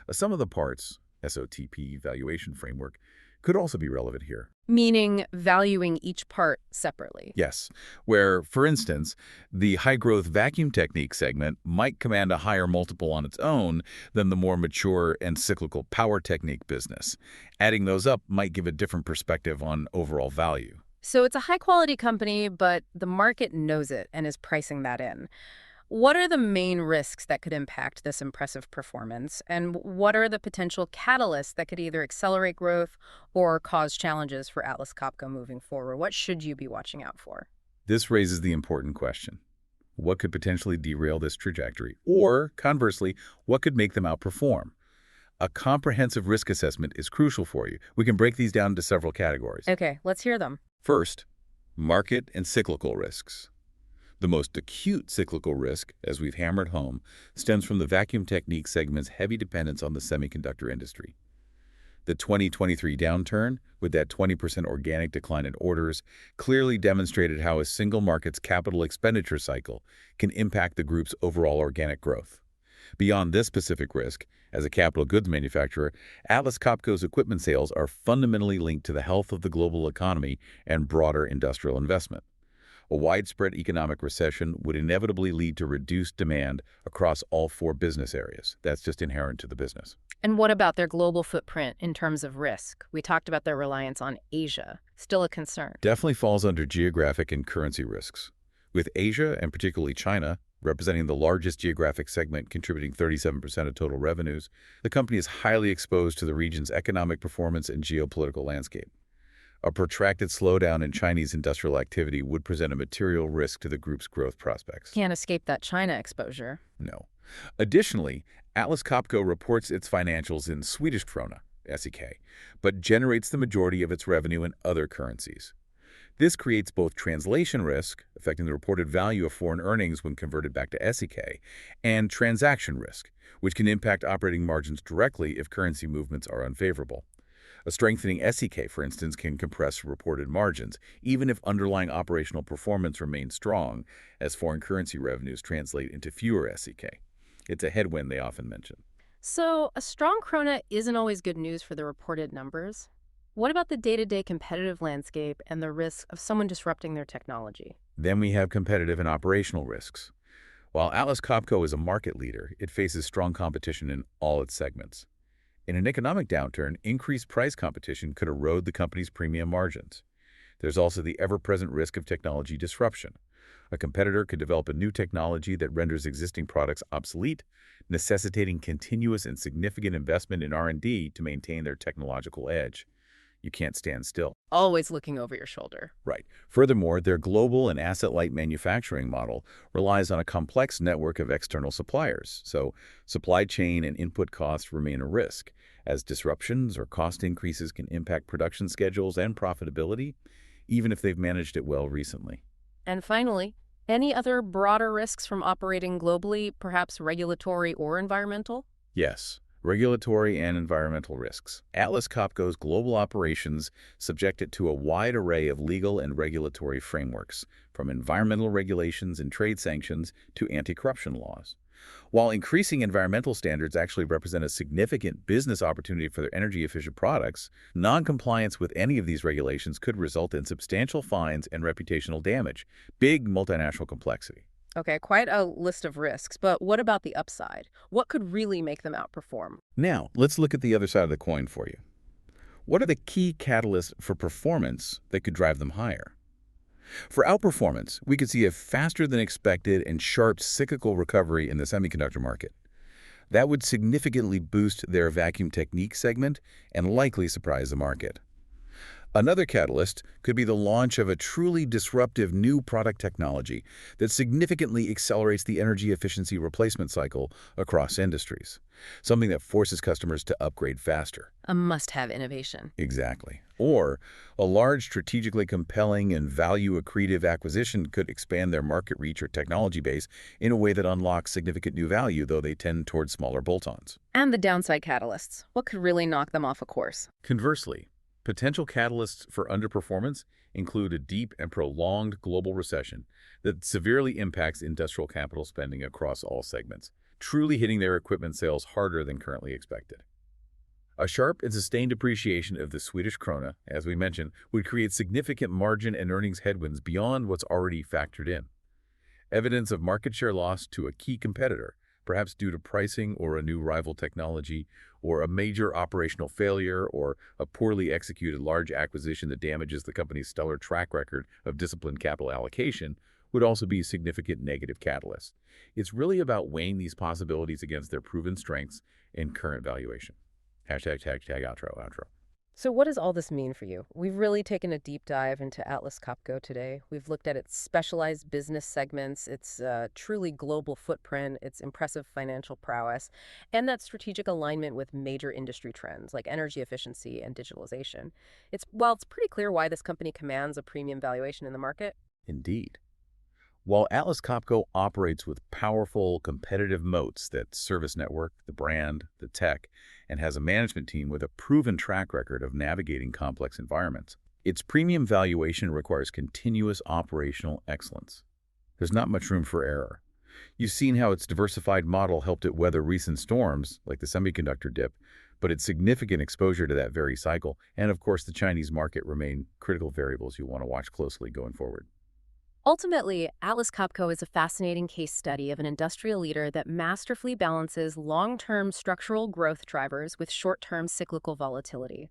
a sum of the parts, SOTP valuation framework, could also be relevant here. Meaning valuing each part separately. Yes, where, for instance, the high-growth vacuum technique segment might command a higher multiple on its own than the more mature and cyclical power technique business. Adding those up might give a different perspective on overall value. So it's a high-quality company, but the market knows it and is pricing that in. What are the main risks that could impact this impressive performance, and what are the potential catalysts that could either accelerate growth or cause challenges for Atlas Copco moving forward? What should you be watching out for? This raises the important question. What could potentially derail this trajectory? Or, conversely, what could make them outperform? A comprehensive risk assessment is crucial for you. We can break these down into several categories. Okay, let's hear them. First, market and cyclical risks. The most acute cyclical risk, as we've hammered home, stems from the vacuum technique segment's heavy dependence on the semiconductor industry. The 2023 downturn, with that 20% organic decline in orders, clearly demonstrated how a single market's capital expenditure cycle can impact the group's overall organic growth. Beyond this specific risk, as a capital goods manufacturer, Atlas Copco's equipment sales are fundamentally linked to the health of the global economy and broader industrial investment. A widespread economic recession would inevitably lead to reduced demand across all four business areas. That's just inherent to the business. And what about their global footprint in terms of risk? We talked about their reliance on Asia. Still a concern. Definitely falls under geographic and currency risks. With Asia, and particularly China, representing the largest geographic segment contributing 37% of total revenues, the company is highly exposed to the region's economic performance and geopolitical landscape. A protracted slowdown in Chinese industrial activity would present a material risk to the group's growth prospects. Can't escape that China exposure. No. Additionally, Atlas Copco reports its financials in Swedish krona, SEK, but generates the majority of its revenue in other currencies. This creates both translation risk, affecting the reported value of foreign earnings when converted back to SEK, and transaction risk, which can impact operating margins directly if currency movements are unfavorable. A strengthening SEK, for instance, can compress reported margins, even if underlying operational performance remains strong, as foreign currency revenues translate into fewer SEK. It's a headwind they often mention. So a strong krona isn't always good news for the reported numbers. What about the day-to-day competitive landscape and the risk of someone disrupting their technology? Then we have competitive and operational risks. While Atlas Copco is a market leader, it faces strong competition in all its segments. In an economic downturn, increased price competition could erode the company's premium margins. There's also the ever-present risk of technology disruption. A competitor could develop a new technology that renders existing products obsolete, necessitating continuous and significant investment in R&D to maintain their technological edge. You can't stand still. Always looking over your shoulder. Right. Furthermore, their global and asset-light manufacturing model relies on a complex network of external suppliers, so supply chain and input costs remain a risk, as disruptions or cost increases can impact production schedules and profitability, even if they've managed it well recently. And finally, any other broader risks from operating globally, perhaps regulatory or environmental? Yes. Regulatory and environmental risks. Atlas Copco's global operations subject it to a wide array of legal and regulatory frameworks, from environmental regulations and trade sanctions to anti-corruption laws. While increasing environmental standards actually represent a significant business opportunity for their energy-efficient products, non-compliance with any of these regulations could result in substantial fines and reputational damage, big multinational complexity. Okay, quite a list of risks, but what about the upside? What could really make them outperform? Now, let's look at the other side of the coin for you. What are the key catalysts for performance that could drive them higher? For outperformance, we could see a faster than expected and sharp cyclical recovery in the semiconductor market. That would significantly boost their vacuum technique segment and likely surprise the market. Another catalyst could be the launch of a truly disruptive new product technology that significantly accelerates the energy efficiency replacement cycle across industries, something that forces customers to upgrade faster. A must-have innovation. Exactly. Or a large, strategically compelling and value-accretive acquisition could expand their market reach or technology base in a way that unlocks significant new value, though they tend toward smaller bolt-ons. And the downside catalysts. What could really knock them off a course? Conversely, potential catalysts for underperformance include a deep and prolonged global recession that severely impacts industrial capital spending across all segments, truly hitting their equipment sales harder than currently expected. A sharp and sustained appreciation of the Swedish krona, as we mentioned, would create significant margin and earnings headwinds beyond what's already factored in. Evidence of market share loss to a key competitor, perhaps due to pricing or a new rival technology, or a major operational failure, or a poorly executed large acquisition that damages the company's stellar track record of disciplined capital allocation, would also be significant negative catalysts. It's really about weighing these possibilities against their proven strengths and current valuation. Outro. So what does all this mean for you? We've really taken a deep dive into Atlas Copco today. We've looked at its specialized business segments, its truly global footprint, its impressive financial prowess, and that strategic alignment with major industry trends like energy efficiency and digitalization. While it's pretty clear why this company commands a premium valuation in the market. Indeed. While Atlas Copco operates with powerful competitive moats that service network, the brand, the tech, and has a management team with a proven track record of navigating complex environments, its premium valuation requires continuous operational excellence. There's not much room for error. You've seen how its diversified model helped it weather recent storms, like the semiconductor dip, but its significant exposure to that very cycle, and of course the Chinese market, remain critical variables you want to watch closely going forward. Ultimately, Atlas Copco is a fascinating case study of an industrial leader that masterfully balances long-term structural growth drivers with short-term cyclical volatility.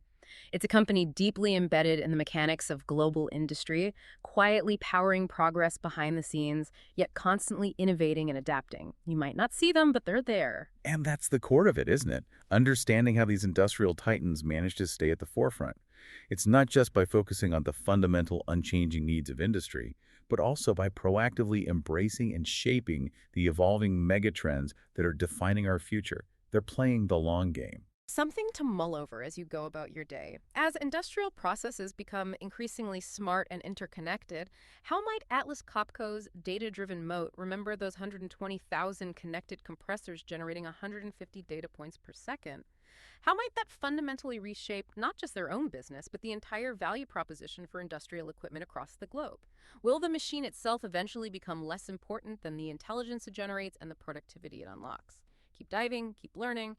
It's a company deeply embedded in the mechanics of global industry, quietly powering progress behind the scenes, yet constantly innovating and adapting. You might not see them, but they're there. And that's the core of it, isn't it? Understanding how these industrial titans manage to stay at the forefront. It's not just by focusing on the fundamental, unchanging needs of industry, but also by proactively embracing and shaping the evolving megatrends that are defining our future. They're playing the long game. Something to mull over as you go about your day. As industrial processes become increasingly smart and interconnected, how might Atlas Copco's data-driven moat remember those 120,000 connected compressors generating 150 data points per second? How might that fundamentally reshape not just their own business, but the entire value proposition for industrial equipment across the globe? Will the machine itself eventually become less important than the intelligence it generates and the productivity it unlocks? Keep diving, keep learning.